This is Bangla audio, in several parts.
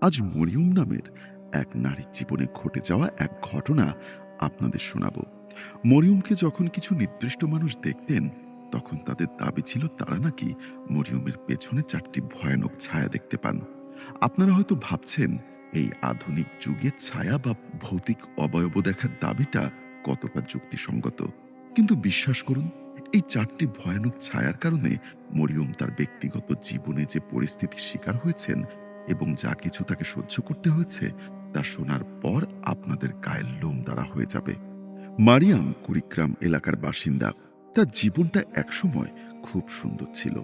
আজ মরিয়ম নামের এক নারীর জীবনে ঘটে যাওয়া এক ঘটনা আপনাদের শোনাব। মরিয়মকে যখন কিছু নির্দিষ্ট মানুষ দেখতেন, তখন তাদের দাবি ছিল তারা নাকি মরিয়মের পেছনে ৪টি ভয়ানক ছায়া দেখতে পান। আপনারা হয়তো ভাবছেন এই আধুনিক যুগে ছায়া বা ভৌতিক অবয়ব দেখার দাবিটা কতটা যুক্তিসঙ্গত। কিন্তু বিশ্বাস করুন, এই ৪টি ভয়ানক ছায়ার কারণে মরিয়ম তার ব্যক্তিগত জীবনে যে পরিস্থিতির শিকার হয়েছেন এবং যা কিছু তাকে সহ্য করতে হয়েছে, তা শোনার পর আপনাদের গায়ের লোম দাঁড়া হয়ে যাবে। মারিয়াম কুড়িগ্রাম এলাকার বাসিন্দা। তার জীবনটা একসময় খুব সুন্দর ছিল।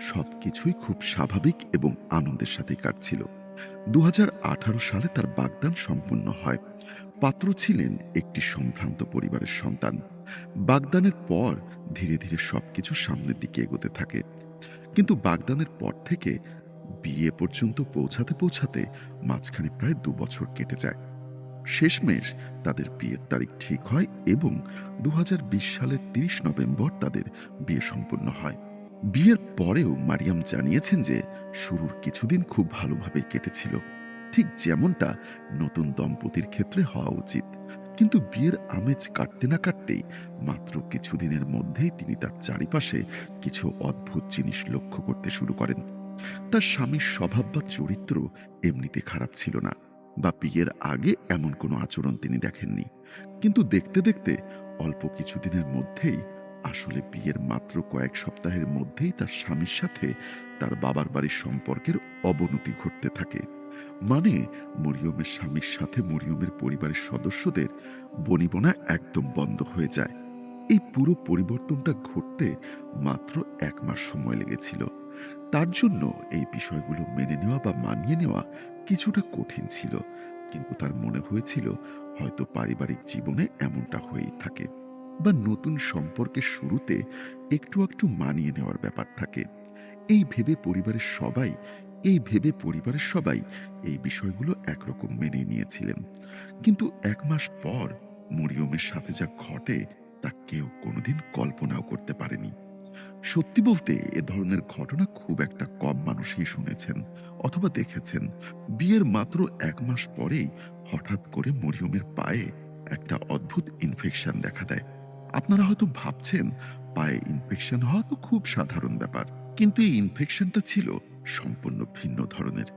সবকিছুই খুব স্বাভাবিক এবং আনন্দের সাথে কাটছিল। ২০১৮ সালে তার বাগদান সম্পূর্ণ হয়। পাত্র ছিলেন একটি সম্ভ্রান্ত পরিবারের সন্তান। বাগদানের পর ধীরে ধীরে সবকিছু সামনের দিকে এগোতে থাকে। কিন্তু বাগদানের পর থেকে বিয়ে পর্যন্ত পৌঁছাতে পৌঁছাতে মাঝখানে প্রায় ২ বছর কেটে যায়। শেষমেশ তাদের বিয়ের তারিখ ঠিক হয় এবং ২০২০ সালের ৩০ নভেম্বর তাদের বিয়ে সম্পন্ন হয়। বিয়ের পরেও মারিয়াম জানিয়েছেন যে শুরুর কিছুদিন খুব ভালোভাবেই কেটেছিল, ঠিক যেমনটা নতুন দম্পতির ক্ষেত্রে হওয়া উচিত। কিন্তু বিয়ের আমেজ কাটতে না কাটতেই মাত্র কিছুদিনের মধ্যেই তিনি তার চারিপাশে কিছু অদ্ভুত জিনিস লক্ষ্য করতে শুরু করেন। তার স্বামীর স্বভাব বা চরিত্র এমনিতে খারাপ ছিল না, বা বিয়ের আগে এমন কোনো আচরণ তিনি দেখেননি। কিন্তু দেখতে দেখতে অল্প কিছুদিনের মধ্যেই, আসলে বিয়ের মাত্র কয়েক সপ্তাহের মধ্যেই তার স্বামীর সাথে তার বাবার বাড়ির সম্পর্কের অবনতি ঘটতে থাকে। মানে, মরিয়মের স্বামীর সাথে মরিয়মের পরিবারের সদস্যদের বনিবনা একদম বন্ধ হয়ে যায়। এই পুরো পরিবর্তনটা ঘটতে মাত্র ১ মাস সময় লেগেছিল। তার জন্য এই বিষয়গুলো মেনে নেওয়া বা মানিয়ে নেওয়া কিছুটা কঠিন ছিল। কিন্তু তার মনে হয়েছিল হয়তো পারিবারিক জীবনে এমনটা হয়েই থাকে, বা নতুন সম্পর্কের শুরুতে একটু একটু মানিয়ে নেওয়ার ব্যাপার থাকে। এই ভেবে পরিবারের সবাই এই বিষয়গুলো একরকম মেনে নিয়েছিলেন। কিন্তু ১ মাস পর মরিয়মের সাথে যা ঘটে, তা কেউ কোনোদিন কল্পনাও করতে পারেনি। সত্যি বলতে, এ ধরনের ঘটনা খুব একটা কম মানুষই শুনেছেন অথবা দেখেছেন। বিয়ের মাত্র ১ মাস পরেই হঠাৎ করে মরিয়মের পায়ে একটা অদ্ভুত ইনফেকশন দেখা দেয়। আপনারা হয়তো ভাবছেন, পায়ে ইনফেকশন হওয়া তো খুব সাধারণ ব্যাপার। কিন্তু এই ইনফেকশনটা ছিল সম্পূর্ণ ভিন্ন ধরনের।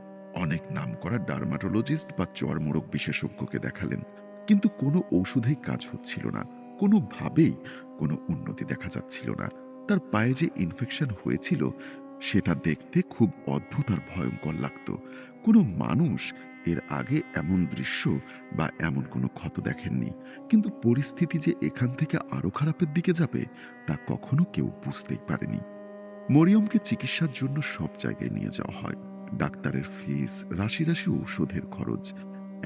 অনেক নামকরা ডার্মাটোলজিস্ট বা চর্মরোগ বিশেষজ্ঞকে দেখালেন, কিন্তু কোনো ঔষধেই কাজ হচ্ছিল না। কোনোভাবেই কোনো উন্নতি দেখা যাচ্ছিল না। তার পায়ে যে ইনফেকশন হয়েছিল, সেটা দেখতে খুব অদ্ভুত আর ভয়ঙ্কর লাগতো। কোনো মানুষ এর আগে এমন দৃশ্য বা এমন কোনো ক্ষত দেখেননি। কিন্তু পরিস্থিতি যে এখান থেকে আরো খারাপের দিকে যাবে, তা কখনো কেউ বুঝতেই পারেনি। মরিয়মকে চিকিৎসার জন্য সব জায়গায় নিয়ে যাওয়া হয়। ডাক্তারের ফিস, রাশি রাশি ঔষধের খরচ,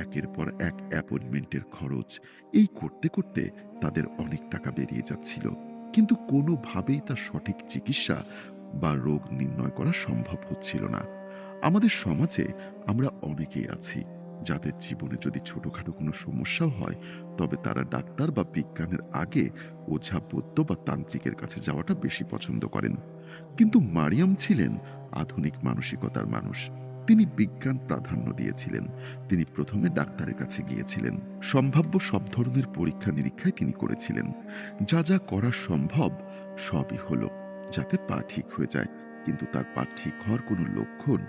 একের পর এক অ্যাপয়েন্টমেন্টের খরচ, এই করতে করতে তাদের অনেক টাকা বেরিয়ে যাচ্ছিল। কিন্তু কোনোভাবেই তার সঠিক চিকিৎসা বা রোগ নির্ণয় করা সম্ভব হচ্ছিল না। আমাদের সমাজে আমরা অনেকেই আছি যাদের জীবনে যদি ছোটখাটো কোনো সমস্যাও হয়, তবে তারা ডাক্তার বা বিজ্ঞানের আগে ওঝা, বৈদ্য বা তান্ত্রিকের কাছে যাওয়াটা বেশি পছন্দ করেন। কিন্তু মারিয়াম ছিলেন আধুনিক মানসিকতার মানুষ। তিনি বিজ্ঞান প্রাধান্য দিয়েছিলেন। তিনি প্রথমে ডাক্তারের কাছে গিয়েছিলেন। সম্ভাব্য সব ধরনের পরীক্ষা নিরীক্ষায় তিনি করেছিলেন। যা যা করা সম্ভব সবই হলো, যাতে পা ঠিক হয়ে যায়। কিন্তু তার পা ঠিক হওয়ার কোনো লক্ষণ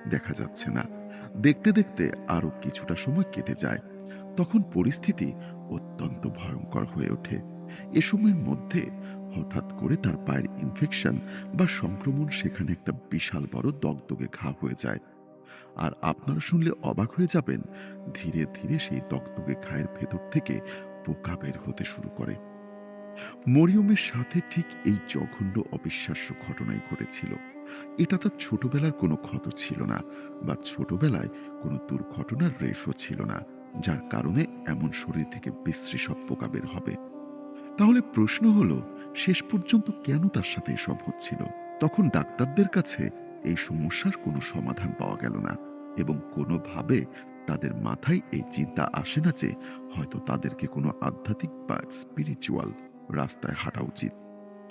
দেখা যাচ্ছে না। দেখতে দেখতে আরো কিছুটা সময় কেটে যায়। তখন পরিস্থিতি অত্যন্ত ভয়ঙ্কর হয়ে ওঠে। এ সময়ের মধ্যে হঠাৎ করে তার পায়ের ইনফেকশন বা সংক্রমণ সেখানে একটা বিশাল বড় দগদগে ঘা হয়ে যায়। আর আপনারা শুনলে অবাক হয়ে যাবেন, ধীরে ধীরে সেই দগদগে ঘায়ের ভেতর থেকে পোকা বের হতে শুরু করে। মরিয়মের সাথে ঠিক এই জঘন্য অবিশ্বাস্য ঘটনাই ঘটেছিল। এটা তার ছোটবেলার কোনো ক্ষত ছিল না, বা ছোটবেলায় কোনো দুর্ঘটনার রেশও ছিল না, যার কারণে এমন শরীর থেকে বিশ্রী সব পোকা বের হবে। তাহলে প্রশ্ন হলো, শেষ পর্যন্ত কেন তার সাথে এসব হচ্ছিল? তখন ডাক্তারদের কাছে এই সমস্যার কোনো সমাধান পাওয়া গেল না, এবং কোনোভাবে তাদের মাথায় এই চিন্তা আসে না যে হয়তো তাদেরকে কোনো আধ্যাত্মিক বা স্পিরিচুয়াল রাস্তায় হাঁটা উচিত,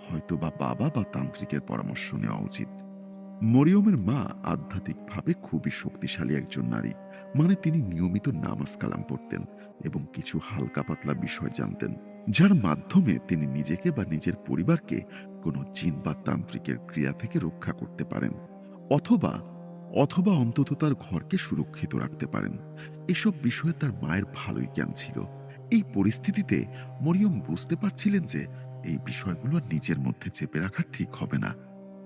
হয়তো বা বাবা বা তান্ত্রিকের পরামর্শ নেওয়া উচিত। মরিয়মের মা আধ্যাত্মিকভাবে খুবই শক্তিশালী একজন নারী। মানে তিনি নিয়মিত নামাজ কালাম পড়তেন এবং কিছু হালকা পাতলা বিষয় জানতেন, যার মাধ্যমে তিনি নিজেকে বা নিজের পরিবারকে কোনো জিন বা তান্ত্রিকের ক্রিয়া থেকে রক্ষা করতে পারেন, অথবা অথবা অন্তত তার ঘরকে সুরক্ষিত রাখতে পারেন। এসব বিষয়ে তার মায়ের ভালোই জ্ঞান ছিল। এই পরিস্থিতিতে মরিয়ম বুঝতে পারছিলেন যে এই বিষয়গুলো আর নিজের মধ্যে চেপে রাখা ঠিক হবে না।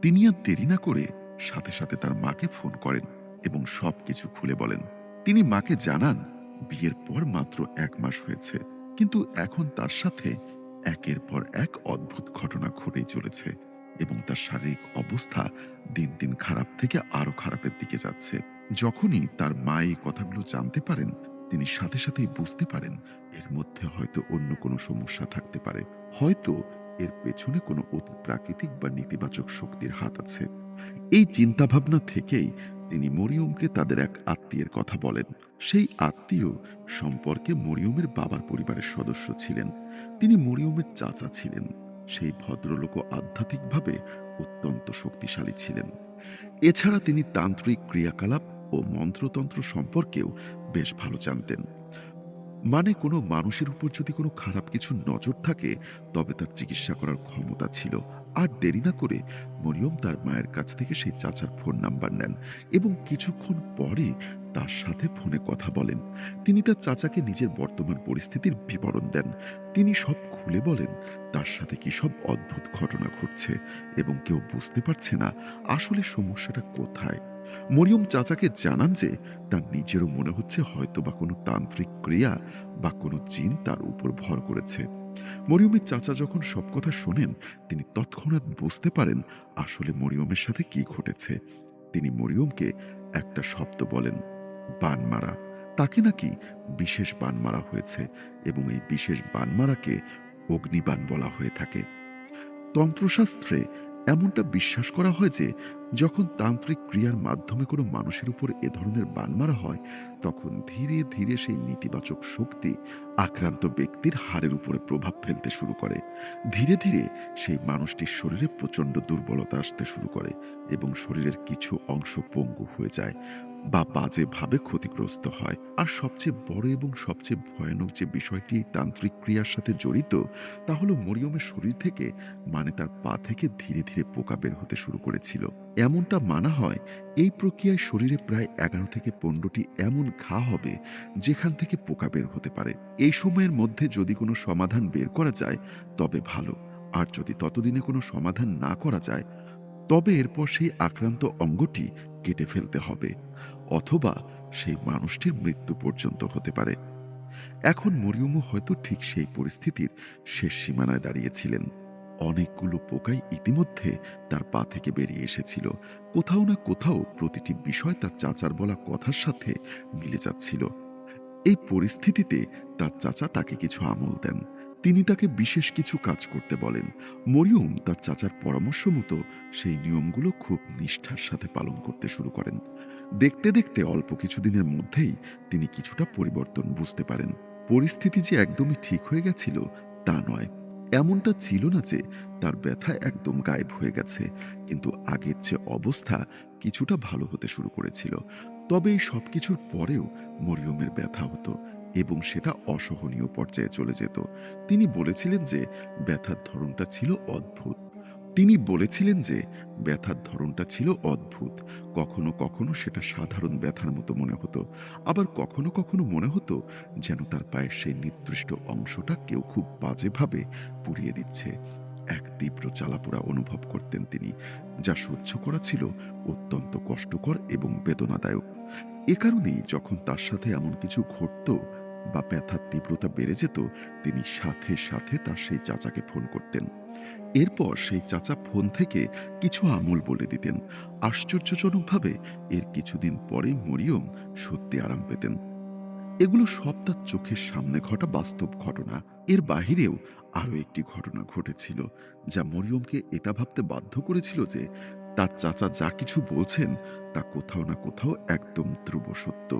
তিনি আর দেরি না করে সাথে সাথে তার মাকে ফোন করেন এবং সবকিছু খুলে বলেন। তিনি মাকে জানান বিয়ের পর মাত্র 1 মাস হয়েছে, কিন্তু এখন তার সাথে একের পর এক অদ্ভুত ঘটনা ঘটেই চলেছে এবং তার শারীরিক অবস্থা দিন দিন খারাপ থেকে আরো খারাপের দিকে যাচ্ছে। যখনই তার মা এই কথাগুলো জানতে পারেন, তিনি সাথে সাথেই বুঝতে পারেন এর মধ্যে হয়তো অন্য কোনো সমস্যা থাকতে পারে, হয়তো এর পেছনে কোনো অতি প্রাকৃতিক বা নেতিবাচক শক্তির হাত আছে। এই চিন্তাভাবনা থেকেই তিনি মরিয়মকে তাদের এক আত্মীয়ের কথা বলেন। সেই আত্মীয় সম্পর্কে মরিয়মের বাবার পরিবারের সদস্য ছিলেন। তিনি মরিয়মের চাচা ছিলেন। সেই ভদ্রলোকও আধ্যাত্মিকভাবে অত্যন্ত শক্তিশালী ছিলেন। এছাড়া তিনি তান্ত্রিক ক্রিয়াকলাপ ও মন্ত্রতন্ত্র সম্পর্কেও বেশ ভালো জানতেন। মানে কোনো মানুষের উপর যদি কোনো খারাপ কিছু নজর থাকে, তবে তার চিকিৎসা করার ক্ষমতা ছিল। আর দেরি না করে মরিয়ম তার মায়ের কাছ থেকে সেই চাচার ফোন নাম্বার নেন এবং কিছুক্ষণ পরে তার সাথে ফোনে কথা বলেন। তিনি তার চাচাকে নিজের বর্তমান পরিস্থিতির বিবরণ দেন। তিনি সব খুলে বলেন তার সাথে কি সব অদ্ভুত ঘটনা ঘটছে এবং কেউ বুঝতে পারছে না আসলে সমস্যাটা কোথায়। মরিয়ম চাচাকে জানান যে তার নিজেরও মনে হচ্ছে হয়তো বা কোনো তান্ত্রিক ক্রিয়া বা কোনো জিন তার উপর ভর করেছে। মরিয়মের চাচা যখন সব কথা শোনেন, তিনি তৎক্ষণাৎ বুঝতে পারেন আসলে মরিয়মের সাথে কি ঘটেছে। তিনি মরিয়মকে একটা শব্দ বলেন, বান মারা। তাকে নাকি বিশেষ বান মারা হয়েছে এবং এই বিশেষ বান মারাকে অগ্নিবাণ বলা হয়ে থাকে। তন্ত্রশাস্ত্রে এমনটা বিশ্বাস করা হয় যে যখন তান্ত্রিক ক্রিয়ার মাধ্যমে কোনো মানুষের উপর এ ধরনের বান মারা হয়, তখন ধীরে ধীরে সেই নেতিবাচক শক্তি আক্রান্ত ব্যক্তির হাড়ের উপরে প্রভাব ফেলতে শুরু করে। ধীরে ধীরে সেই মানুষটির শরীরে প্রচণ্ড দুর্বলতা আসতে শুরু করে এবং শরীরের কিছু অংশ পঙ্গু হয়ে যায় বা বাজেভাবে ক্ষতিগ্রস্ত হয়। আর সবচেয়ে বড় এবং সবচেয়ে ভয়ানক যে বিষয়টি এই তান্ত্রিক ক্রিয়ার সাথে জড়িত, তা হলো মরিয়মের শরীর থেকে, মানে তার পা থেকে ধীরে ধীরে পোকা বের হতে শুরু করেছিল। এমনটা মানা হয় এই প্রক্রিয়ায় শরীরে প্রায় 11 থেকে 15টি এমন ঘা হবে যেখান থেকে পোকা বের হতে পারে। এই সময়ের মধ্যে যদি কোনো সমাধান বের করা যায় তবে ভালো, আর যদি ততদিনে কোনো সমাধান না করা যায় তবে এরপর সেই আক্রান্ত অঙ্গটি কেটে ফেলতে হবে, অথবা সেই মানুষটির মৃত্যু পর্যন্ত হতে পারে। এখন মরিয়মও হয়তো ঠিক সেই পরিস্থিতির শেষ সীমানায় দাঁড়িয়েছিলেন। অনেকগুলো পোকাই ইতিমধ্যে তার পা থেকে বেরিয়ে এসেছিল। কোথাও না কোথাও প্রতিটি বিষয় তার চাচার বলা কথার সাথে মিলে যাচ্ছিল। এই পরিস্থিতিতে তার চাচা তাকে কিছু আমল দেন। তিনি তাকে বিশেষ কিছু কাজ করতে বলেন। মরিয়ম তার চাচার পরামর্শ মতো সেই নিয়মগুলো খুব নিষ্ঠার সাথে পালন করতে শুরু করেন। দেখতে দেখতে অল্প কিছুদিনের মধ্যেই তিনি কিছুটা পরিবর্তন বুঝতে পারেন। পরিস্থিতি যে একদমই ঠিক হয়ে গেছিল তা নয়। এমনটা ছিল না যে তার ব্যথা একদম গায়েব হয়ে গেছে, কিন্তু আগের যে অবস্থা কিছুটা ভালো হতে শুরু করেছিল। তবে এই সবকিছুর পরেও মরিয়মের ব্যথা হতো এবং সেটা অসহনীয় পর্যায়ে চলে যেত। তিনি বলেছিলেন যে ব্যথার ধরনটা ছিল অদ্ভুত। তিনি বলেছিলেন যে ব্যথার ধরনটা ছিল অদ্ভুত। কখনো কখনো সেটা সাধারণ ব্যথার মতো মনে হতো, আবার কখনো কখনো মনে হতো যেন তার পায়ের সেই নির্দিষ্ট অংশটা কেউ খুব বাজেভাবে পুড়িয়ে দিচ্ছে। এক তীব্র জ্বালাপোড়া অনুভব করতেন তিনি, যা সহ্য করা ছিল অত্যন্ত কষ্টকর এবং বেদনাদায়ক। এ কারণেই যখন তার সাথে এমন কিছু ঘটত বা ব্যথার তীব্রতা বেড়ে যেত, তিনি সাথে সাথে তার সেই চাচাকে ফোন করতেন। এরপর সেই চাচা ফোন থেকে কিছু আমল বলে দিতেন। আশ্চর্যজনকভাবে এর কিছুদিন পরেই মরিয়ম সত্যি আরাম পেতেন। এগুলো সব তার চোখের সামনে ঘটা বাস্তব ঘটনা। এর বাহিরেও আরো একটি ঘটনা ঘটেছিল, যা মরিয়মকে এটা ভাবতে বাধ্য করেছিল যে তার চাচা যা কিছু বলছেন তা কোথাও না কোথাও একদম ধ্রুব সত্য।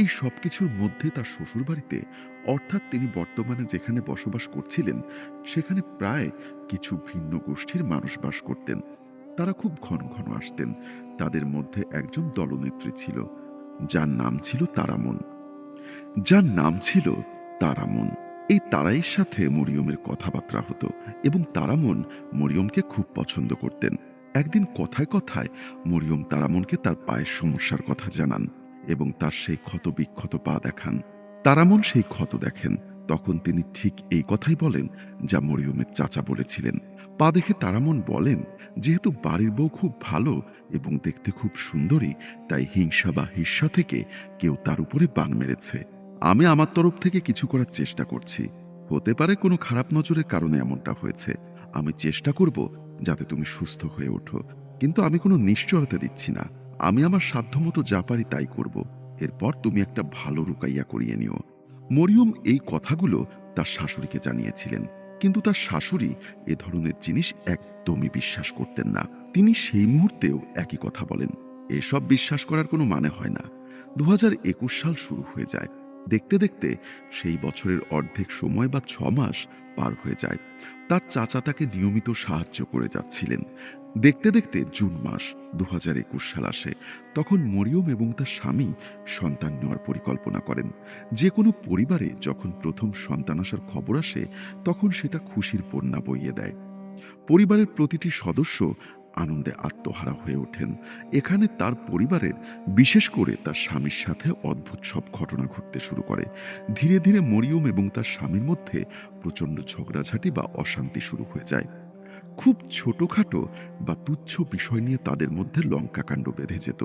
এই সবকিছুর মধ্যে তার শ্বশুরবাড়িতে, অর্থাৎ তিনি বর্তমানে যেখানে বসবাস করছিলেন, সেখানে প্রায় কিছু ভিন্ন গোষ্ঠীর মানুষ বাস করতেন। তারা খুব ঘন ঘন আসতেন। তাদের মধ্যে একজন দলনেত্রী ছিল, যার নাম ছিল তারামন। যার নাম ছিল তারামন। এই তারাইয়ের সাথে মরিয়মের কথাবার্তা হতো এবং তারামন মরিয়মকে খুব পছন্দ করতেন। একদিন কথায় কথায় মরিয়ম তারামনকে তার পায়ের সমস্যার কথা জানান এবং তার সেই ক্ষত বিক্ষত পা দেখান। তারামন সেই ক্ষত দেখেন। তখন তিনি ঠিক এই কথাই বলেন যা মরিয়মের চাচা বলেছিলেন। পা দেখে তারামন বলেন, যেহেতু বাড়ির বউ খুব ভালো এবং দেখতে খুব সুন্দরী, তাই হিংসা বা হিস্যা থেকে কেউ তার উপরে বাণ মেরেছে। আমি আমার তরফ থেকে কিছু করার চেষ্টা করছি। হতে পারে কোনো খারাপ নজরের কারণে এমনটা হয়েছে। আমি চেষ্টা করব যাতে তুমি সুস্থ হয়ে ওঠো। কিন্তু আমি কোনো নিশ্চয়তা দিচ্ছি না। আমি আমার সাধ্যমতো যা পারি তাই করব। এরপর তুমি একটা ভালো রুকাইয়া করিয়ে নিও। মরিয়ম এই কথাগুলো তার শাশুড়িকে জানিয়েছিলেন। কিন্তু তার শাশুড়ি এ ধরনের জিনিস একদমই বিশ্বাস করতেন না। তিনি সেই মুহূর্তেও একই কথা বলেন, এসব বিশ্বাস করার কোনো মানে হয় না। 2021 সাল শুরু হয়ে যায়। দেখতে দেখতে সেই বছরের অর্ধেক সময় বা 6 মাস পার হয়ে যায়। তার চাচা তাকে নিয়মিত সাহায্য করে যাচ্ছিলেন। দেখতে দেখতে জুন মাস 2021 সাল আসে। তখন মরিয়ম এবং তার স্বামী সন্তান নেওয়ার পরিকল্পনা করেন। যে কোনো পরিবারে যখন প্রথম সন্তান আসার খবর আসে, তখন সেটা খুশির বন্যা বইয়ে দেয়। পরিবারের প্রতিটি সদস্য আনন্দে আত্মহারা হয়ে ওঠেন। এখানে তার পরিবারের, বিশেষ করে তার স্বামীর সাথে অদ্ভুত সব ঘটনা ঘটতে শুরু করে। ধীরে ধীরে মরিয়ম এবং তার স্বামীর মধ্যে প্রচণ্ড ঝগড়াঝাটি বা অশান্তি শুরু হয়ে যায়। খুব ছোটখাটো বা তুচ্ছ বিষয় নিয়ে তাদের মধ্যে লঙ্কাকাণ্ড বেঁধে যেত।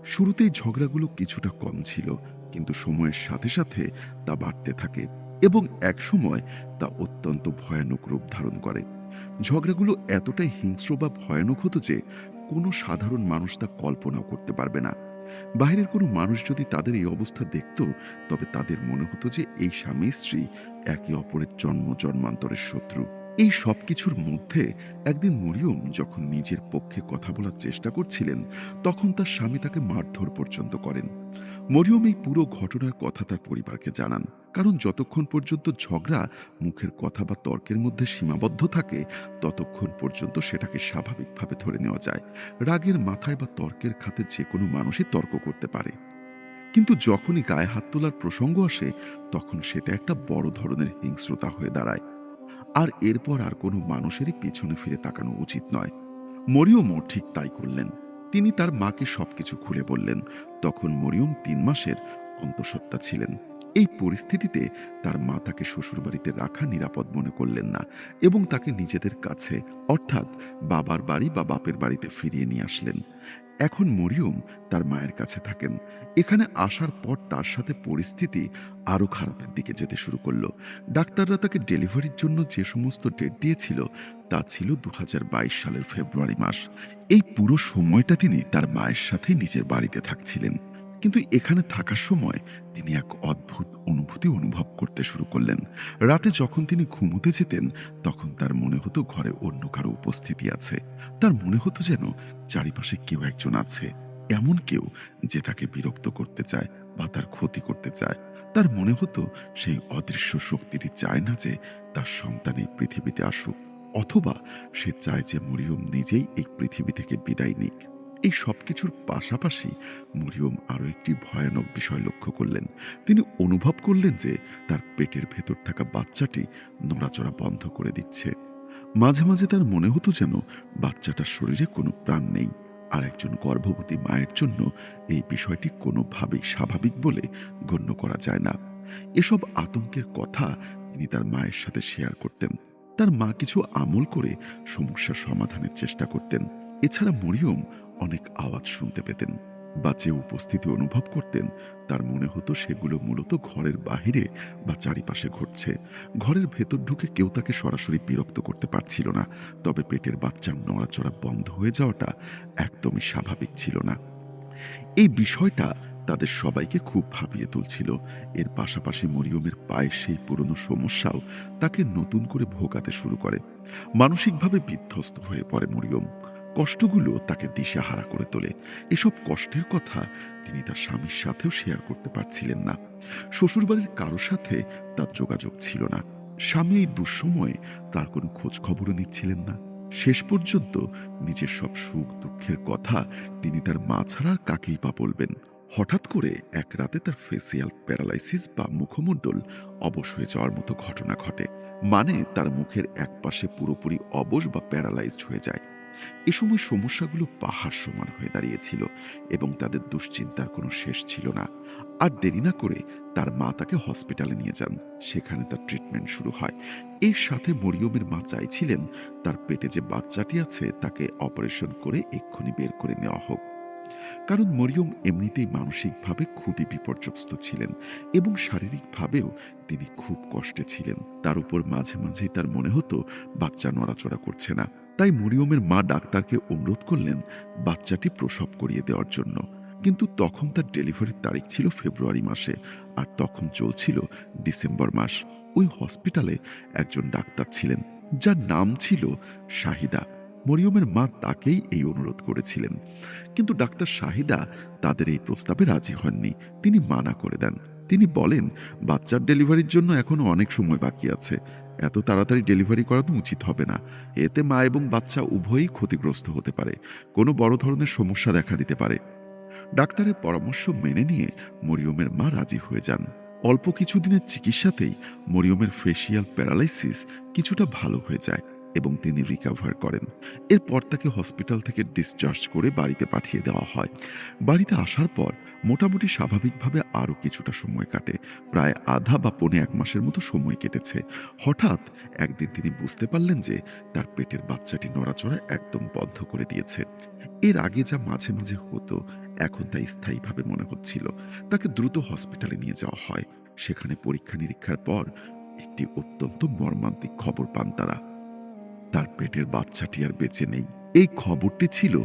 শুরুতেই ঝগড়াগুলো কিছুটা কম ছিল, কিন্তু সময়ের সাথে সাথে তা বাড়তে থাকে এবং একসময় তা অত্যন্ত ভয়ানক রূপ ধারণ করে। ঝগড়াগুলো এতটাই হিংস্র বা ভয়ানক হতো যে কোনো সাধারণ মানুষ তা কল্পনাও করতে পারবে না। বাইরের কোনো মানুষ যদি তাদের এই অবস্থা দেখত, তবে তাদের মনে হতো যে এই স্বামী স্ত্রী একে অপরের জন্ম জন্মান্তরের শত্রু। এই সব কিছুর মধ্যে একদিন মরিয়ম যখন নিজের পক্ষে কথা বলার চেষ্টা করছিলেন, তখন তার স্বামী তাকে মারধর পর্যন্ত করেন। মরিয়ম এই পুরো ঘটনার কথা তার পরিবারকে জানান, কারণ যতক্ষণ পর্যন্ত ঝগড়া মুখের কথা বা তর্কের মধ্যে সীমাবদ্ধ থাকে, ততক্ষণ পর্যন্ত সেটাকে স্বাভাবিকভাবে ধরে নেওয়া যায়। রাগের মাথায় বা তর্কের খাতে যে কোনো মানুষই তর্ক করতে পারে, কিন্তু যখনই গায়ে হাত তোলার প্রসঙ্গ আসে, তখন সেটা একটা বড় ধরনের হিংস্রতা হয়ে দাঁড়ায়। আর এরপর আর কোনো মানুষেরই পেছনে ফিরে তাকানো উচিত নয়। মরিয়মও ঠিক তাই করলেন। তিনি তার মাকে সবকিছু খুলে বললেন। তখন মরিয়ম 3 মাসের অন্তঃসত্ত্বা ছিলেন। এই পরিস্থিতিতে তার মা তাকে শ্বশুরবাড়িতে রাখা নিরাপদ মনে করলেন না এবং তাকে নিজেদের কাছে, অর্থাৎ বাবার বাড়ি বা বাপের বাড়িতে ফিরিয়ে নিয়ে আসলেন। এখন মরিয়ম তার মায়ের কাছে থাকেন। এখানে আসার পর তার সাথে পরিস্থিতি আরো খারাপের দিকে যেতে শুরু করলো। ডাক্তাররা তাকে ডেলিভারির জন্য যে সমস্ত ডেট দিয়েছিল, তা ছিল 2022 সালের ফেব্রুয়ারি মাস। এই পুরো সময়টা তিনি তার মায়ের সাথে নিজের বাড়িতে থাকছিলেন। কিন্তু এখানে থাকার সময় তিনি এক অদ্ভুত অনুভূতি অনুভব করতে শুরু করলেন। রাতে যখন তিনি ঘুমোতে যেতেন, তখন তার মনে হতো ঘরে অন্য কারো উপস্থিতি আছে। তার মনে হতো যেন চারিপাশে কেউ একজন আছে, এমন কেউ যে তাকে বিরক্ত করতে চায় বা তার ক্ষতি করতে চায়। তার মনে হতো সেই অদৃশ্য শক্তিটি চায় না যে তার সন্তান এই পৃথিবীতে আসুক, অথবা সে চায় যে মরিয়ম নিজেই এই পৃথিবী থেকে বিদায় নিক। এই সবকিছুর পাশাপাশি মরিয়ম আরো একটি ভয়ানক বিষয় লক্ষ্য করলেন। তিনি অনুভব করলেন যে তার পেটের ভেতর থাকা বাচ্চাটি নড়াচড়া বন্ধ করে দিচ্ছে। মাঝে মাঝে তার মনে হতো যেন বাচ্চাটার শরীরে কোনো প্রাণ নেই। আর একজন গর্ভবতী মায়ের জন্য এই বিষয়টি কোনোভাবেই স্বাভাবিক বলে গণ্য করা যায় না। এসব আতঙ্কের কথা তিনি তার মায়ের সাথে শেয়ার করতেন। তার মা কিছু আমল করে সমস্যার সমাধানের চেষ্টা করতেন। এছাড়া মরিয়ম অনেক আওয়াজ শুনতে পেতেন বা যে উপস্থিতি অনুভব করতেন, তার মনে হতো সেগুলো মূলত ঘরের বাহিরে বা চারিপাশে ঘটছে। ঘরের ভেতর ঢুকে কেউ তাকে সরাসরি বিরক্ত করতে পারছিল না, তবে পেটের বাচ্চার নড়াচড়া বন্ধ হয়ে যাওয়াটা একদমই স্বাভাবিক ছিল না। এই বিষয়টা তাদের সবাইকে খুব ভাবিয়ে তুলছিল। এর পাশাপাশি মরিয়মের পায়ের সেই পুরনো সমস্যাও তাকে নতুন করে ভোগাতে শুরু করে। মানসিকভাবে বিধ্বস্ত হয়ে পড়ে মরিয়ম। কষ্টগুলো তাকে দিশেহারা করে তোলে। এসব কষ্টের কথা তিনি তার স্বামীর সাথেও শেয়ার করতে পারছিলেন না। শ্বশুরবাড়ির কারো সাথে তার যোগাযোগ ছিল না। স্বামী এই দুঃসময়ে তার কোনো খোঁজ খবরও নিচ্ছিলেন না। শেষ পর্যন্ত নিজের সব সুখ দুঃখের কথা তিনি তার মা ছাড়া আর কাকেই বা বলবেন। হঠাৎ করে এক রাতে তার ফেসিয়াল প্যারালাইসিস বা মুখমণ্ডল অবশ হয়ে যাওয়ার মতো ঘটনা ঘটে। মানে তার মুখের একপাশে পুরোপুরি অবশ বা প্যারালাইজড হয়ে যায়। এ সময় সমস্যাগুলো পাহাড় সমান হয়ে দাঁড়িয়েছিল এবং তাদের দুশ্চিন্তার কোনো শেষ ছিল না। আর দেরি না করে তার মা তাকে হসপিটালে নিয়ে যান। সেখানে তার ট্রিটমেন্ট শুরু হয়। এর সাথে মরিয়মের মা চাইছিলেন তার পেটে যে বাচ্চাটি আছে তাকে অপারেশন করে এক্ষুনি বের করে নেওয়া হোক। কারণ মরিয়ম এমনিতেই মানসিকভাবে খুবই বিপর্যস্ত ছিলেন এবং শারীরিকভাবেও তিনি খুব কষ্টে ছিলেন। তার উপর মাঝে মাঝেই তার মনে হতো বাচ্চা নড়াচড়া করছে না। তাই মরিয়মের মা ডাক্তারকে অনুরোধ করলেন বাচ্চাটি প্রসব করিয়ে দেওয়ার জন্য। কিন্তু তখন তার ডেলিভারির তারিখ ছিল ফেব্রুয়ারি মাসে, আর তখন চলছিল ডিসেম্বর মাস। ওই হসপিটালে একজন ডাক্তার ছিলেন যার নাম ছিল শাহিদা। মরিয়মের মা তাকেই এই অনুরোধ করেছিলেন। কিন্তু ডাক্তার শাহিদা তাদের এই প্রস্তাবে রাজি হননি। তিনি মানা করে দেন। তিনি বলেন, বাচ্চার ডেলিভারির জন্য এখনো অনেক সময় বাকি আছে। এত তাড়াতাড়ি ডেলিভারি করানো উচিত হবে না। এতে মা এবং বাচ্চা উভয়ই ক্ষতিগ্রস্ত হতে পারে। কোনো বড় ধরনের সমস্যা দেখা দিতে পারে। ডাক্তারের পরামর্শ মেনে নিয়ে মরিয়মের মা রাজি হয়ে যান। অল্প কিছুদিনের চিকিৎসাতেই মরিয়মের ফেসিয়াল প্যারালাইসিস কিছুটা ভালো হয়ে যায় এবং তিনি রিকভার করেন। এরপর তাকে হসপিটাল থেকে ডিসচার্জ করে বাড়িতে পাঠিয়ে দেওয়া হয়। বাড়িতে আসার পর মোটামুটি স্বাভাবিকভাবে আরও কিছুটা সময় কাটে। প্রায় আধা বা পৌনে 1 মাসের মতো সময় কেটেছে। হঠাৎ একদিন তিনি বুঝতে পারলেন যে তার পেটের বাচ্চাটি নড়াচড়া একদম বন্ধ করে দিয়েছে। এর আগে যা মাঝে মাঝে হতো, এখন তা স্থায়ীভাবে মনে হচ্ছিল। তাকে দ্রুত হসপিটালে নিয়ে যাওয়া হয়। সেখানে পরীক্ষা নিরীক্ষার পর একটি অত্যন্ত মর্মান্তিক খবর পান তারা। তার পেটের বাচ্চাটি আর বেঁচে নেই। এই খবরটি ছিল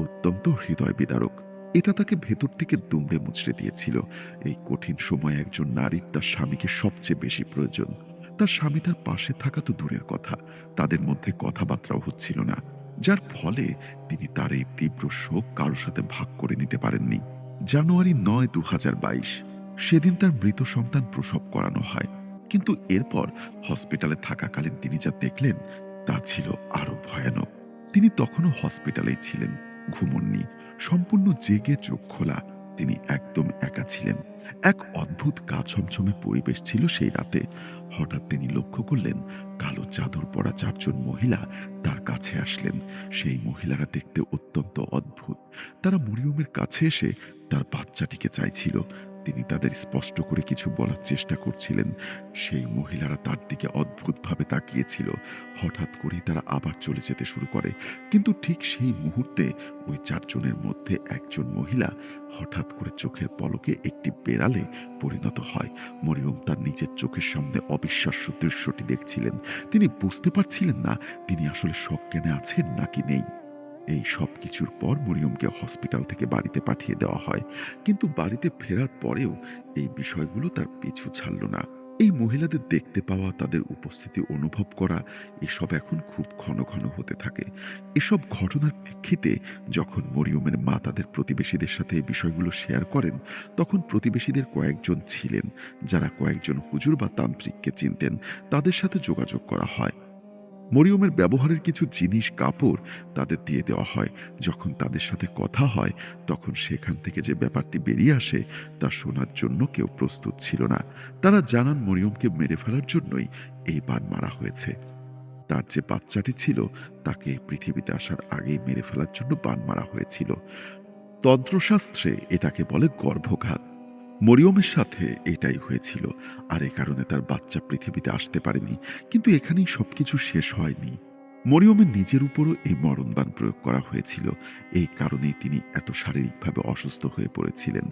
অত্যন্ত হৃদয় বিদারক। এটা তাকে ভেতর থেকে দুমড়ে মুচড়ে দিয়েছিল। এই কঠিন সময়ে একজন নারীর তার স্বামীকে সবচেয়ে বেশি প্রয়োজন। তার স্বামী তার পাশে থাকা তো দূরের কথা, তাদের মধ্যে কথাবার্তাও হচ্ছিল না, যার ফলে তিনি তার এই তীব্র শোক কারোর সাথে ভাগ করে নিতে পারেননি। জানুয়ারি ৯, ২০২২ সেদিন তার মৃত সন্তান প্রসব করানো হয়। কিন্তু এরপর হসপিটালে থাকাকালীন তিনি যা দেখলেন তা ছিল আরো ভয়ানক। তিনি তখনও হসপিটালেই ছিলেন, ঘুমননি, সম্পূর্ণ জেগে চোখ খোলা। তিনি একদম একা ছিলেন। এক অদ্ভুত গা ছমছমে পরিবেশ ছিল সেই রাতে। হঠাৎ তিনি লক্ষ্য করলেন কালো চাদর পরা ৪ জন মহিলা তার কাছে আসলেন। সেই মহিলারা দেখতে অত্যন্ত অদ্ভুত। তারা মরিয়মের কাছে এসে তার বাচ্চাটিকে চাইছিল। তিনি তাদের স্পষ্ট করে কিছু বলার চেষ্টা করছিলেন। সেই মহিলারা তার দিকে অদ্ভুতভাবে তাকিয়েছিল। হঠাৎ করেই তারা আবার চলে যেতে শুরু করে। কিন্তু ঠিক সেই মুহূর্তে ওই ৪ জনের মধ্যে একজন মহিলা হঠাৎ করে চোখের পলকে একটি বেড়ালে পরিণত হয়। মরিয়ম তার নিজের চোখের সামনে অবিশ্বাস্য দৃশ্যটি দেখছিলেন। তিনি বুঝতে পারছিলেন না তিনি আসলে সজ্ঞানে আছেন নাকি নেই। এই সব কিছুর পর মরিয়মকে হসপিটাল থেকে বাড়িতে পাঠিয়ে দেওয়া হয়। কিন্তু বাড়িতে ফেরার পরেও এই বিষয়গুলো তার পিছু ছাড়ল না। এই মহিলাদের দেখতে পাওয়া, তাদের উপস্থিতি অনুভব করা, এসব এখন খুব ঘন ঘন হতে থাকে। এসব ঘটনার প্রেক্ষিতে যখন মরিয়মের মা তাদের প্রতিবেশীদের সাথে এই বিষয়গুলো শেয়ার করেন, তখন প্রতিবেশীদের কয়েকজন ছিলেন যারা কয়েকজন হুজুর বা তান্ত্রিককে চিনতেন। তাদের সাথে যোগাযোগ করা হয়। মরিয়মের ব্যবহারের কিছু জিনিস, কাপড় তাদের দিয়ে দেওয়া হয়। যখন তাদের সাথে কথা হয়, তখন সেখান থেকে যে ব্যাপারটি বেরিয়ে আসে তা শোনার জন্য কেউ প্রস্তুত ছিল না। তারা জানান মরিয়মকে মেরে ফেলার জন্যই এই বান মারা হয়েছে। তার যে বাচ্চাটি ছিল তাকে পৃথিবীতে আসার আগেই মেরে ফেলার জন্য বান মারা হয়েছিল। তন্ত্রশাস্ত্রে এটাকে বলে গর্ভঘাত। মরিয়মের সাথে এটাই হয়েছিল। আর এ কারণে তার বাচ্চা পৃথিবীতে আসতে পারেনি। কিন্তু এখানেই সবকিছু শেষ হয়নি। মরিয়মের নিজের উপরও এই মরণবাণ প্রয়োগ করা হয়েছিল। এই কারণেই তিনি এত শারীরিকভাবে অসুস্থ হয়ে পড়েছিলেন।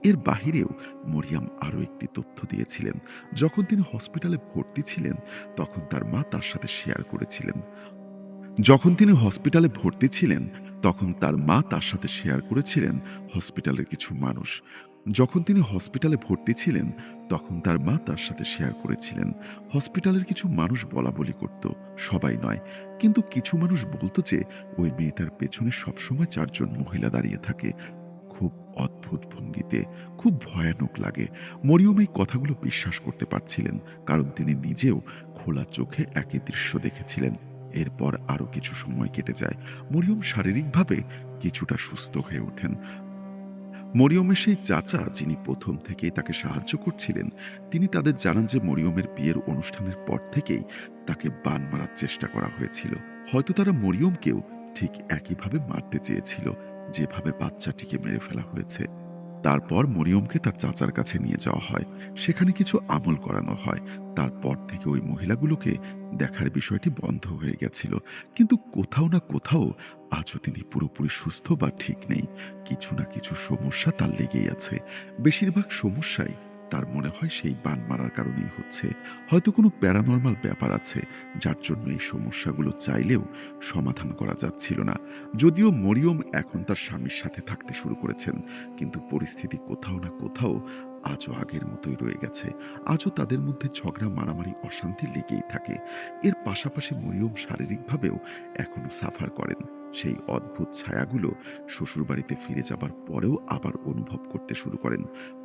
এর বাহিরেও মরিয়ম আরও একটি তথ্য দিয়েছিলেন। যখন তিনি হসপিটালে ভর্তি ছিলেন, তখন তার মা তার সাথে শেয়ার করেছিলেন। যখন তিনি হসপিটালে ভর্তি ছিলেন, তখন তার মা তার সাথে শেয়ার করেছিলেন হসপিটালের কিছু মানুষ। যখন তিনি হসপিটালে ভর্তি ছিলেন, তখন তার মা তার সাথে শেয়ার করেছিলেন হসপিটালের কিছু মানুষ বলাবলি করত, সবাই নয়, কিন্তু কিছু মানুষ বলতো যে ওই মেয়েটার পেছনে সবসময় ৪ জন মহিলা দাঁড়িয়ে থাকে, খুব অদ্ভুত ভঙ্গিতে, খুব ভয়ানক লাগে। মরিয়ম এই কথাগুলো বিশ্বাস করতে পারছিলেন, কারণ তিনি নিজেও খোলা চোখে একই দৃশ্য দেখেছিলেন। এরপর আরো কিছু সময় কেটে যায়। মরিয়ম শারীরিকভাবে কিছুটা সুস্থ হয়ে ওঠেন। মরিয়মের সেই চাচা, যিনি প্রথম থেকেই তাকে সাহায্য করছিলেন, তিনি তাদের জানান যে মরিয়মের বিয়ের অনুষ্ঠানের পর থেকেই তাকে বান মারার চেষ্টা করা হয়েছিল। হয়তো তারা মরিয়মকেও ঠিক একইভাবে মারতে চেয়েছিল, যেভাবে বাচ্চাটিকে মেরে ফেলা হয়েছে। তারপর মরিয়মকে তার চাচার কাছে নিয়ে যাওয়া হয়। সেখানে কিছু আমল করানো হয়। তারপর থেকে ওই মহিলাগুলোকে দেখার বিষয়টি বন্ধ হয়ে গেছিল। কিন্তু কোথাও না কোথাও আজও তিনি পুরোপুরি সুস্থ বা ঠিক নেই। কিছু না কিছু সমস্যা তার লেগেই আছে। বেশিরভাগ সমস্যাই তার মনে হয় সেই বান মারার কারণেই হচ্ছে। হয়তো কোনো প্যারানরমাল ব্যাপার আছে, যার জন্য এই সমস্যাগুলো চাইলেও সমাধান করা যাচ্ছিল না। যদিও মরিয়ম এখন তার স্বামীর সাথে থাকতে শুরু করেছেন, কিন্তু পরিস্থিতি কোথাও না কোথাও আজও আগের মতোই রয়ে গেছে। আজও তাদের মধ্যে ঝগড়া, মারামারি, অশান্তি লেগেই থাকে। এর পাশাপাশি মরিয়ম শারীরিকভাবেও এখনো সাফার করেন। সেই অদ্ভুত ছায়াগুলো শ্বশুরবাড়িতে ফিরে যাবার পরেও আবার অনুভব করতে শুরু করেন।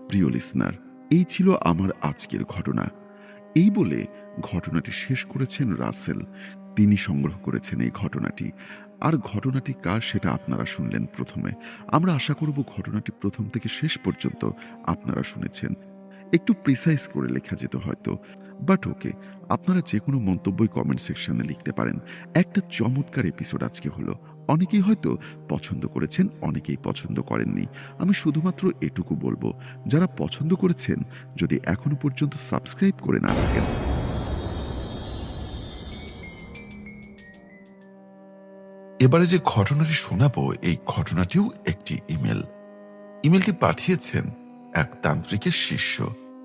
প্রিয় লিসনার, এই ছিল আমার আজকের ঘটনা। এই বলে ঘটনাটি শেষ করেছেন রাসেল। তিনি সংগ্রহ করেছেন এই ঘটনাটি। আর ঘটনাটি কার সেটা আপনারা শুনলেন প্রথমে। আমরা আশা করব ঘটনাটি প্রথম থেকে শেষ পর্যন্ত আপনারা শুনেছেন। একটু প্রিসাইজ করে লেখা যেত হয়তো, বাট ওকে, আপনারা যে কোনো মন্তব্যই কমেন্ট সেকশনে লিখতে পারেন। একটা চমৎকার এপিসোড আজকে হলো। অনেকেই হয়তো পছন্দ করেছেন, অনেকেই পছন্দ করেননি। আমি শুধুমাত্র এটুকু বলবো, যারা পছন্দ করেছেন, যদি এখনো পর্যন্ত সাবস্ক্রাইব করে না থাকেন, এবারে যে ঘটনাটি শোনাবো, এই ঘটনাটিও একটি ইমেল। ইমেলটি পাঠিয়েছেন এক তান্ত্রিকের শিষ্য।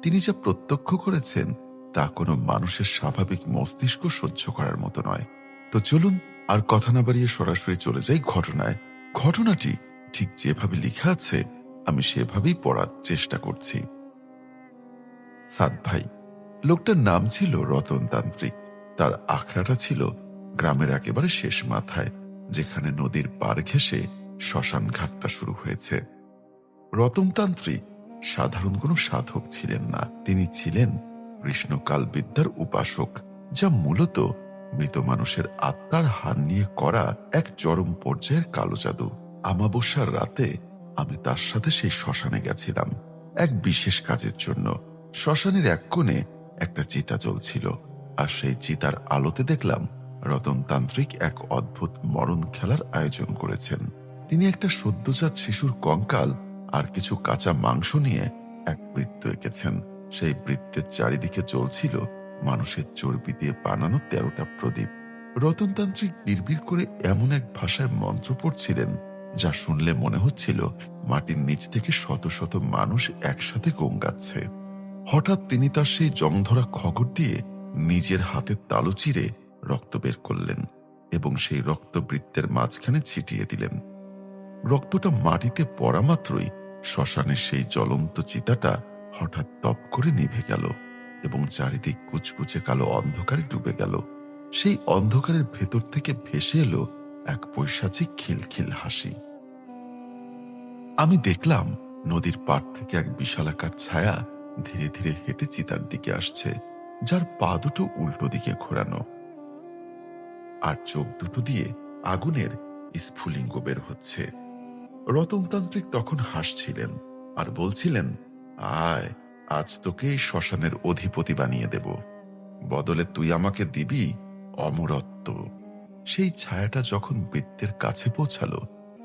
তিনি যা প্রত্যক্ষ করেছেন তা কোনো মানুষের স্বাভাবিক মস্তিষ্ক সহ্য করার মতো নয়। তো চলুন আর কথা না বাড়িয়ে সরাসরি চলে যাই ঘটনায়। ঘটনাটি ঠিক যেভাবে লেখা আছে আমি সেভাবেই পড়ার চেষ্টা করছি। সাদ ভাই, লোকটার নাম ছিল রতন তান্ত্রিক। তার আখড়াটা ছিল গ্রামের একেবারে শেষ মাথায়, যেখানে নদীর পাড় ঘেঁষে শ্মশান ঘাটটা শুরু হয়েছে। রতনতান্ত্রিক সাধারণ কোনো সাধক ছিলেন না। তিনি ছিলেন কৃষ্ণকাল বিদ্যার উপাসক, যা মূলত মৃত মানুষের আত্মার হার নিয়ে করা এক চরম পর্যায়ের কালো জাদু। আমাবস্যার রাতে আমি তার সাথে সেই শ্মশানে গেছিলাম এক বিশেষ কাজের জন্য। শ্মশানের এক কোণে একটা চিতা জ্বলছিল, আর সেই চিতার আলোতে দেখলাম রতনতান্ত্রিক এক অদ্ভুত মরণ খেলার আয়োজন করেছেন। তিনি একটা সদ্যজাত শিশুর কঙ্কাল আর কিছু কাঁচা মাংস নিয়ে এক বৃত্ত এঁকেছেন। সেই বৃত্তের চারিদিকে জ্বলছিল মানুষের চর্বি দিয়ে বানানো 13টা প্রদীপ। রতনতান্ত্রিক বিড়বিড় করে এমন এক ভাষায় মন্ত্র পড়ছিলেন, যা শুনলে মনে হচ্ছিল মাটির নিচ থেকে শত শত মানুষ একসাথে গঙ্গাচ্ছে। হঠাৎ তিনি তার সেই জংধরা খগর দিয়ে নিজের হাতের তালু চিরে রক্ত বের করলেন এবং সেই রক্ত বৃত্তের মাঝখানে ছিটিয়ে দিলেন। রক্তটা মাটিতে পড়া মাত্রই শ্মশানের সেই জ্বলন্ত চিতাটা হঠাৎ তপ করে নিভে গেল এবং চারিদিক কুচকুচে কালো অন্ধকারে ডুবে গেল। সেই অন্ধকারের ভেতর থেকে ভেসে এলো এক পৈশাচিক খিলখিল হাসি। আমি দেখলাম নদীর পাড় থেকে এক বিশালাকার ছায়া ধীরে ধীরে হেঁটে চিতার দিকে আসছে, যার পা দুটো উল্টো দিকে ঘোরানো আর চোখ দুটো দিয়ে আগুনের স্ফুলিঙ্গ বের হচ্ছে। রতনতান্ত্রিক তখন হাসছিলেন আর বলছিলেন, আয়, আজ তোকে এই শ্মশানের অধিপতি বানিয়ে দেব, বদলে তুই আমাকে দিবি অমরত্ব। সেই ছায়াটা যখন বৃত্তের কাছে পৌঁছালো,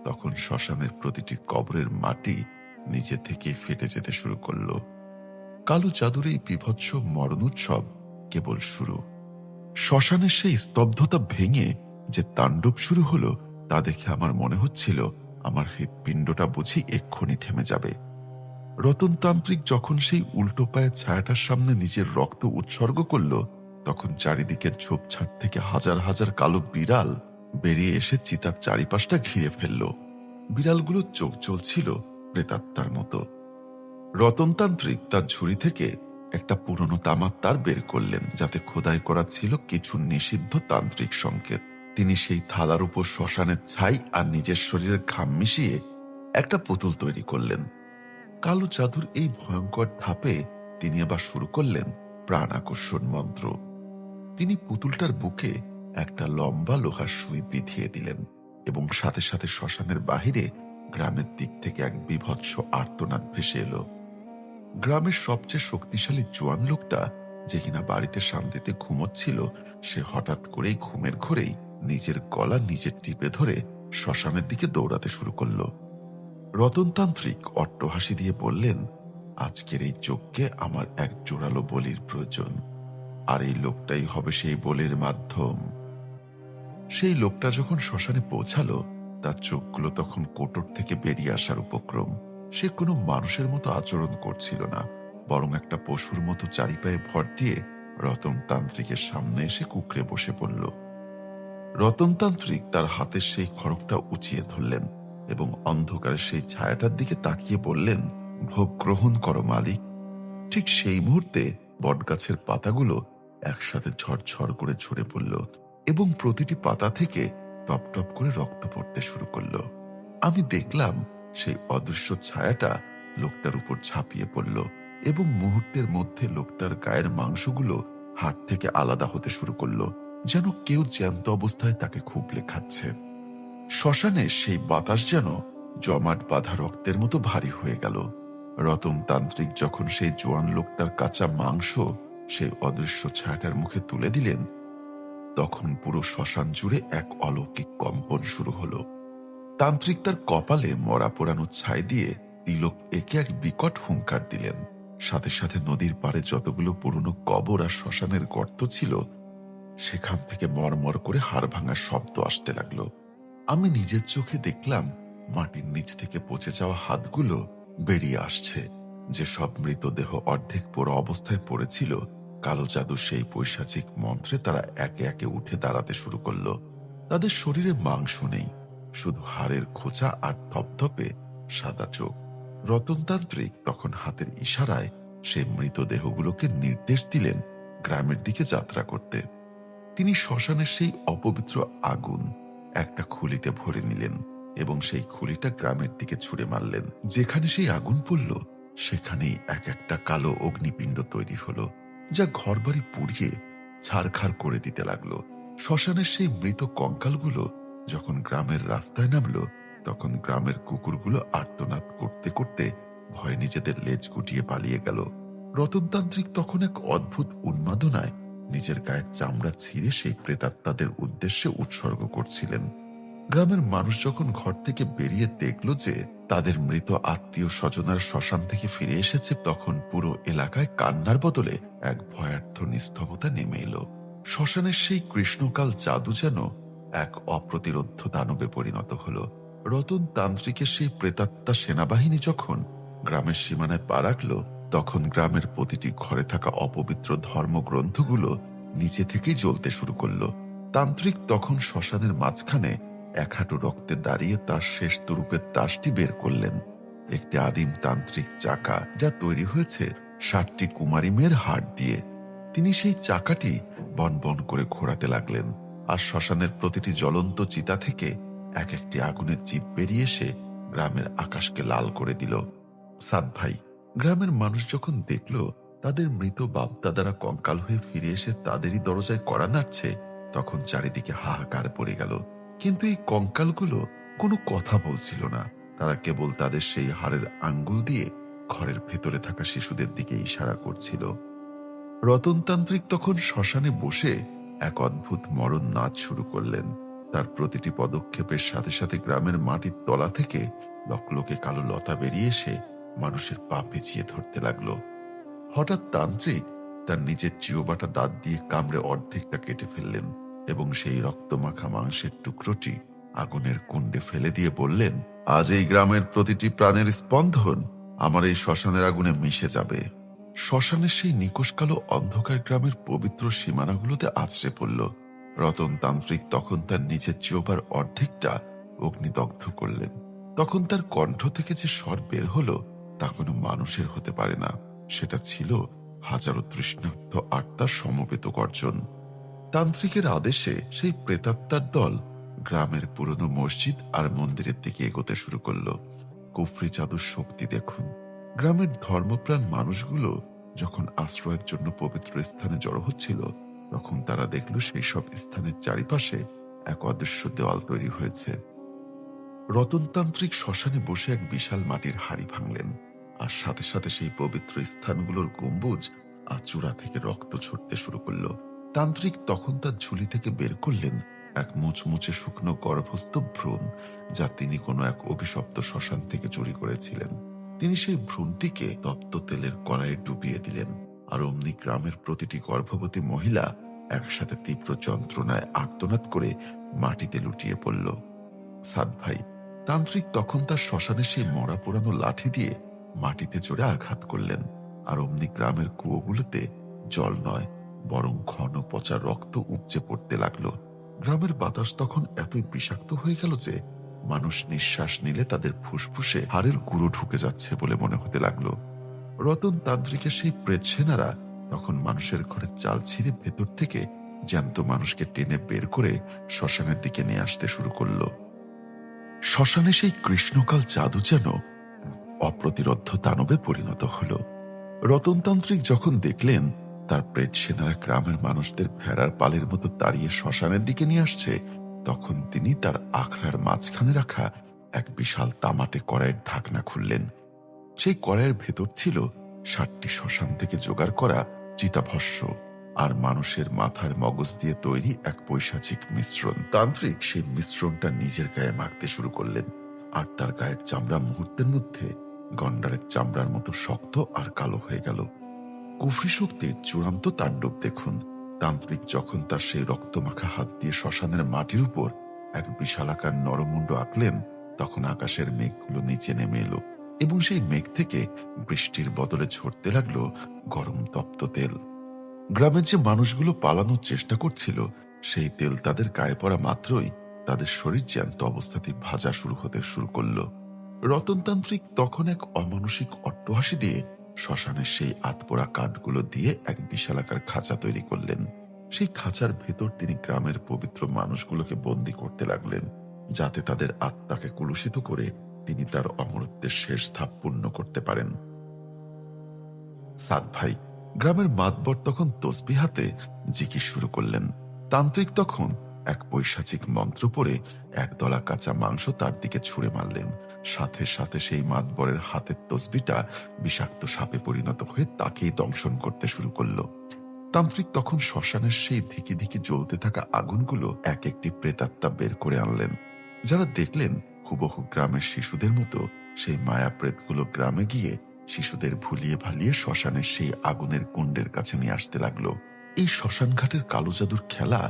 তখন শ্মশানের প্রতিটি কবরের মাটি নিজে থেকে ফেটে যেতে শুরু করলো। কালো জাদুর এই বীভৎস মরণোৎসব কেবল শুরু। শ্মশানের সেই স্তব্ধতা ভেঙে যে তাণ্ডব শুরু হলো, তা দেখে আমার মনে হচ্ছিল আমার হৃৎপিণ্ডটা বুঝি এক্ষুনি থেমে যাবে। রতনতান্ত্রিক যখন সেই উল্টো পায়ের ছায়াটার সামনে নিজের রক্ত উৎসর্গ করল, তখন চারিদিকের ঝোপঝাড় থেকে হাজার হাজার কালো বিড়াল বেরিয়ে এসে চিতার চারিপাশটা ঘিরে ফেলল। বিড়ালগুলোর চোখ জ্বলছিল প্রেতাত্মার মতো। রতনতান্ত্রিক তার ঝুড়ি থেকে একটা পুরনো তামার তার বের করলেন, যাতে খোদাই করা ছিল কিছু নিষিদ্ধ তান্ত্রিক সংকেত। তিনি সেই থালার উপর শ্মশানের ছাই আর নিজের শরীরের ঘাম মিশিয়ে একটা পুতুল তৈরি করলেন। কালো জাদুর এই ভয়ঙ্কর ধাপে তিনি আবার শুরু করলেন প্রাণ আকর্ষণ মন্ত্র। তিনি পুতুলটার বুকে একটা লম্বা লোহার সুই বিঁধিয়ে দিলেন এবং সাথে সাথে শ্মশানের বাহিরে গ্রামের দিক থেকে এক বীভৎস আর্তনাদ ভেসে এলো। গ্রামের সবচেয়ে শক্তিশালী জোয়ান লোকটা, যে কিনা বাড়িতে শান্তিতে ঘুমোচ্ছিল, সে হঠাৎ করেই ঘুমের ঘোরেই নিজের গলা নিজের টিপে ধরে শ্মশানের দিকে দৌড়াতে শুরু করল। রতনতান্ত্রিক অট্টহাসি দিয়ে বললেন, আজকের এই যজ্ঞে আমার এক জোরালো বলির প্রয়োজন, আর এই লোকটাই হবে সেই বলির মাধ্যম। সেই লোকটা যখন শ্মশানে পৌঁছালো, তার চোখগুলো তখন কোটর থেকে বেরিয়ে আসার উপক্রম। সে কোনো মানুষের মতো আচরণ করছিল না, বরং একটা পশুর মতো চারিপায়ে ভর দিয়ে রতনতান্ত্রিকের সামনে এসে কুঁকড়ে বসে পড়ল। রতনতান্ত্রিক তার হাতের সেই খড়গটা উঁচিয়ে ধরলেন এবং অন্ধকারের সেই ছায়াটার দিকে তাকিয়ে বললেন, ভোগ গ্রহণ করো মালিক। ঠিক সেই মুহূর্তে বটগাছের পাতাগুলো একসাথে ঝরঝর করে ঝরে পড়ল এবং প্রতিটি পাতা থেকে টপ টপ করে রক্ত পড়তে শুরু করলো। আমি দেখলাম সেই অদৃশ্য ছায়াটা লোকটার উপর ঝাঁপিয়ে পড়ল এবং মুহূর্তের মধ্যে লোকটার গায়ের মাংসগুলো হাড় থেকে আলাদা হতে শুরু করলো, যেন কেউ জ্যান্ত অবস্থায় তাকে খুবলে খাচ্ছে। শ্মশানে সেই বাতাস যেন জমাট বাঁধা রক্তের মতো ভারী হয়ে গেল। রতনতান্ত্রিক যখন সেই জোয়ান লোকটার কাঁচা মাংস সেই অদৃশ্য ছায়াটার মুখে তুলে দিলেন, তখন পুরো শ্মশান জুড়ে এক অলৌকিক কম্পন শুরু হলো। তান্ত্রিক তার কপালে মরা পোড়ানো ছাই দিয়ে তিলক একে এক বিকট হুঙ্কার দিলেন। সাথে সাথে নদীর পাড়ে যতগুলো পুরনো কবর আর শ্মশানের গর্ত ছিল, সেখান থেকে মরমর করে হাড় ভাঙার শব্দ আসতে লাগলো। আমি নিজের চোখে দেখলাম মাটির নিচ থেকে পচে যাওয়া হাতগুলো বেরিয়ে আসছে। যে সব মৃতদেহ অর্ধেক পোড়া অবস্থায় পড়েছিল, কালো জাদু সেই পৈশাচিক মন্ত্রে তারা একে একে উঠে দাঁড়াতে শুরু করলো। তাদের শরীরে মাংস নেই, শুধু হাড়ের খোঁচা আর ধপধপে সাদা চোখ। রতনতান্ত্রিক তখন হাতের ইশারায় সেই মৃতদেহগুলোকে নির্দেশ দিলেন গ্রামের দিকে যাত্রা করতে। তিনি শ্মশানের সেই অপবিত্র আগুন একটা খুলিতে ভরে নিলেন এবং সেই খুলিটা গ্রামের দিকে ছুঁড়ে মারলেন। যেখানে সেই আগুন পড়ল, সেখানেই এক একটা কালো অগ্নিপিণ্ড তৈরি হলো, যা ঘরবাড়ি পুড়িয়ে ছারখার করে দিতে লাগলো। শ্মশানের সেই মৃত কঙ্কালগুলো যখন গ্রামের রাস্তায় নামলো, তখন গ্রামের কুকুরগুলো আর্তনাদ করতে করতে ভয়ে নিজেদের লেজ গুটিয়ে পালিয়ে গেল। রতনতান্ত্রিক তখন এক অদ্ভুত উন্মাদনায় নিজের গায়ের চামড়া ছিঁড়ে সেই প্রেতাত্মাদের উদ্দেশ্যে উৎসর্গ করছিলেন। গ্রামের মানুষ যখন ঘর থেকে বেরিয়ে দেখল যে তাদের মৃত আত্মীয় স্বজনার শ্মশান থেকে ফিরে এসেছে, তখন পুরো এলাকায় কান্নার বদলে এক ভয়ার্থ নিস্তবতা নেমে এলো। শ্মশানের সেই কৃষ্ণকাল জাদু যেন এক অপ্রতিরোধ্য দানবে পরিণত হলো। রতনতান্ত্রিকের সেই প্রেতাত্মা সেনাবাহিনী যখন গ্রামের সীমানায় পা রাখল, তখন গ্রামের প্রতিটি ঘরে থাকা অপবিত্র ধর্মগ্রন্থগুলো নিচে থেকেই জ্বলতে শুরু করলো। তান্ত্রিক তখন শ্মশানের মাঝখানে এক হাঁটু রক্তে দাঁড়িয়ে তার শেষ তুরুপের তাসটি বের করলেন, একটি আদিম তান্ত্রিক চাকা, যা তৈরি হয়েছে 60টি কুমারী মেয়ের হাড় দিয়ে। তিনি সেই চাকাটি বন বন করে ঘোরাতে লাগলেন, আর শ্মশানের প্রতিটি জ্বলন্ত চিতা থেকে এক একটি আগুনের জিপ বেরিয়ে এসে গ্রামের আকাশকে লাল করে দিল। সাদ ভাই, গ্রামের মানুষ যখন দেখল তাদের মৃত বাপদাদারা কঙ্কাল হয়ে ফিরে এসে তাদেরই দরজায় কড়া নাড়ছে, তখন চারিদিকে হাহাকার পড়ে গেল। কিন্তু এই কঙ্কালগুলো কোনো কথা বলছিল না, তারা কেবল তাদের সেই হাড়ের আঙ্গুল দিয়ে ঘরের ভেতরে থাকা শিশুদের দিকে ইশারা করছিল। রতনতান্ত্রিক তখন শ্মশানে বসে এক অদ্ভুত মরণ নাচ শুরু করলেন। তার প্রতিটি পদক্ষেপের সাথে সাথে গ্রামের মাটির তলা থেকে লকলকে কালো লতা বেরিয়ে এসে মানুষের পা পেঁচিয়ে ধরতে লাগলো। হঠাৎ তান্ত্রিক তার নিজের চিওবাটা দাঁত দিয়ে কামড়ে অর্ধেকটা কেটে ফেললেন এবং সেই রক্তমাখা মাংসের টুকরোটি আগুনের কুণ্ডে ফেলে দিয়ে বললেন, আজ এই গ্রামের প্রতিটি প্রাণের স্পন্দন আমার এই শ্মশানের আগুনে মিশে যাবে। শ্মশানের সেই নিকষ কালো অন্ধকার গ্রামের পবিত্র সীমানাগুলোতে আছড়ে পড়ল। রতনতান্ত্রিক তখন তার নিজের চিওবার অর্ধেকটা অগ্নিদগ্ধ করলেন। তখন তার কণ্ঠ থেকে যে স্বর বের হলো, তা কোনো মানুষের হতে পারে না, সেটা ছিল হাজারো তৃষ্ণার্ত আত্মার সমবেত গর্জন। তান্ত্রিকের আদেশে সেই প্রেতাত্মার দল গ্রামের পুরনো মসজিদ আর মন্দিরের দিকে এগোতে শুরু করলো। কুফরি জাদুর শক্তি দেখুন! গ্রামের ধর্মপ্রাণ মানুষগুলো যখন আশ্রয়ের জন্য পবিত্র স্থানে জড়ো হচ্ছিল, তখন তারা দেখল সেই সব স্থানের চারিপাশে এক অদৃশ্য দেওয়াল তৈরি হয়েছে। রতনতান্ত্রিক শ্মশানে বসে এক বিশাল মাটির হাড়ি ভাঙলেন, আর সাথে সাথে সেই পবিত্র স্থানগুলোর গম্বুজ আর চূড়া থেকে রক্ত ছুটতে শুরু করলো। তান্ত্রিক তখন তার ঝুলি থেকে বের করলেন এক মুচমুচে শুকনো গর্ভস্থ ভ্রূণ, যা তিনি কোনো এক অভিশপ্ত শ্মশান থেকে চুরি করেছিলেন। তিনি সেই ভ্রূণটিকে তপ্ত তেলের কড়াইয়ে ডুবিয়ে দিলেন, আর অমনি গ্রামের প্রতিটি গর্ভবতী মহিলা একসাথে তীব্র যন্ত্রণায় আর্তনাদ করে মাটিতে লুটিয়ে পড়ল। সাদ ভাই, তান্ত্রিক তখন তার শ্মশানে সেই মরা পোড়ানো লাঠি দিয়ে মাটিতে চড়ে আঘাত করলেন, আর অমনি গ্রামের কুয়োগুলোতে জল নয় বরং ঘন পচা রক্ত উপচে পড়তে লাগলো। গ্রামের বাতাস তখন এতই বিষাক্ত হয়ে গেল যে মানুষ নিঃশ্বাস নিলে তাদের ফুসফুসে হাড়ের গুঁড়ো ঢুকে যাচ্ছে বলে মনে হতে লাগলো। রতন তান্ত্রিকের সেই প্রেত সেনারা তখন মানুষের ঘরের চাল ছিঁড়ে ভেতর থেকে জ্যান্ত মানুষকে টেনে বের করে শ্মশানের দিকে নিয়ে আসতে শুরু করলো। শ্মশানে সেই কৃষ্ণকাল জাদু যেন অপ্রতিরোধ্য দানবে পরিণত হল। রতনতান্ত্রিক যখন দেখলেন তার প্রেত সেনারা গ্রামের মানুষদের ভেড়ার পালের মতো দাঁড়িয়ে শ্মশানের দিকে নিয়ে আসছে, তখন তিনি তার আখড়ার মাঝখানে রাখা এক বিশাল তামাটে কড়াইয়ের ঢাকনা খুললেন। সেই কড়াইয়ের ভেতর ছিল 60টি শ্মশান থেকে জোগাড় করা চিতাভস্য আর মানুষের মাথার মগজ দিয়ে তৈরি এক পৈশাচিক মিশ্রণ। তান্ত্রিক সেই মিশ্রণটা নিজের গায়ে মাখতে শুরু করলেন, আর তার গায়ের চামড়া মুহূর্তের মধ্যে গন্ডারের চামড়ার মতো শক্ত আর কালো হয়ে গেল। কুফরি শক্তির চূড়ান্ত তাণ্ডব দেখুন। তান্ত্রিক যখন তার সেই রক্তমাখা হাত দিয়ে শ্মশানের মাটির উপর এক বিশালাকার নরমুণ্ড আঁকলেন, তখন আকাশের মেঘগুলো নিচে নেমে এলো এবং সেই মেঘ থেকে বৃষ্টির বদলে ঝরতে লাগলো গরম তপ্ত তেল। গ্রামের যে মানুষগুলো পালানোর চেষ্টা করছিল, সেই তেল তাদের গায়ে পড়া মাত্রই তাদের শরীর জ্যান্ত অবস্থাতেই ভাজা শুরু করলো। রতনতান্ত্রিক তখন এক অমানসিক অট্টহাসি দিয়ে শ্মশানের সেই আতপোড়া কাঠগুলো দিয়ে এক বিশালাকার খাঁচা তৈরি করলেন। সেই খাঁচার ভেতর তিনি গ্রামের পবিত্র মানুষগুলোকে বন্দী করতে লাগলেন, যাতে তাদের আত্মাকে কলুষিত করে তিনি তার অমরত্বের শেষ ধাপ পূর্ণ করতে পারেন। সাদ ভাই, গ্রামের মাতবর তখন তসবিহ হাতে জিকির শুরু করলেন। তান্ত্রিক তখন এক পৈশাচিক মন্ত্র পড়ে এক দলা কাঁচা মাংস তার দিকে ছুঁড়ে মারলেন। সাথে সাথে সেই মাতবরের হাতের তসবিটা বিষাক্ত সাপে পরিণত হয়ে তাকেই দংশন করতে শুরু করলো। তান্ত্রিক তখন শ্মশানের সেই ধিকি ধিকি জ্বলতে থাকা আগুনগুলো এক একটি প্রেতাত্মা বের করে আনলেন, যারা দেখলেন হুবহু গ্রামের শিশুদের মতো সেই মায়া প্রেতগুলো গ্রামে গিয়ে শিশুদের ভুলিয়ে ভালিয়ে শ্মশানের সেই আগুনের কুণ্ডের কাছে নিয়ে আসতে লাগলো। এই শ্মশান ঘাটের কালো জাদুর খেলা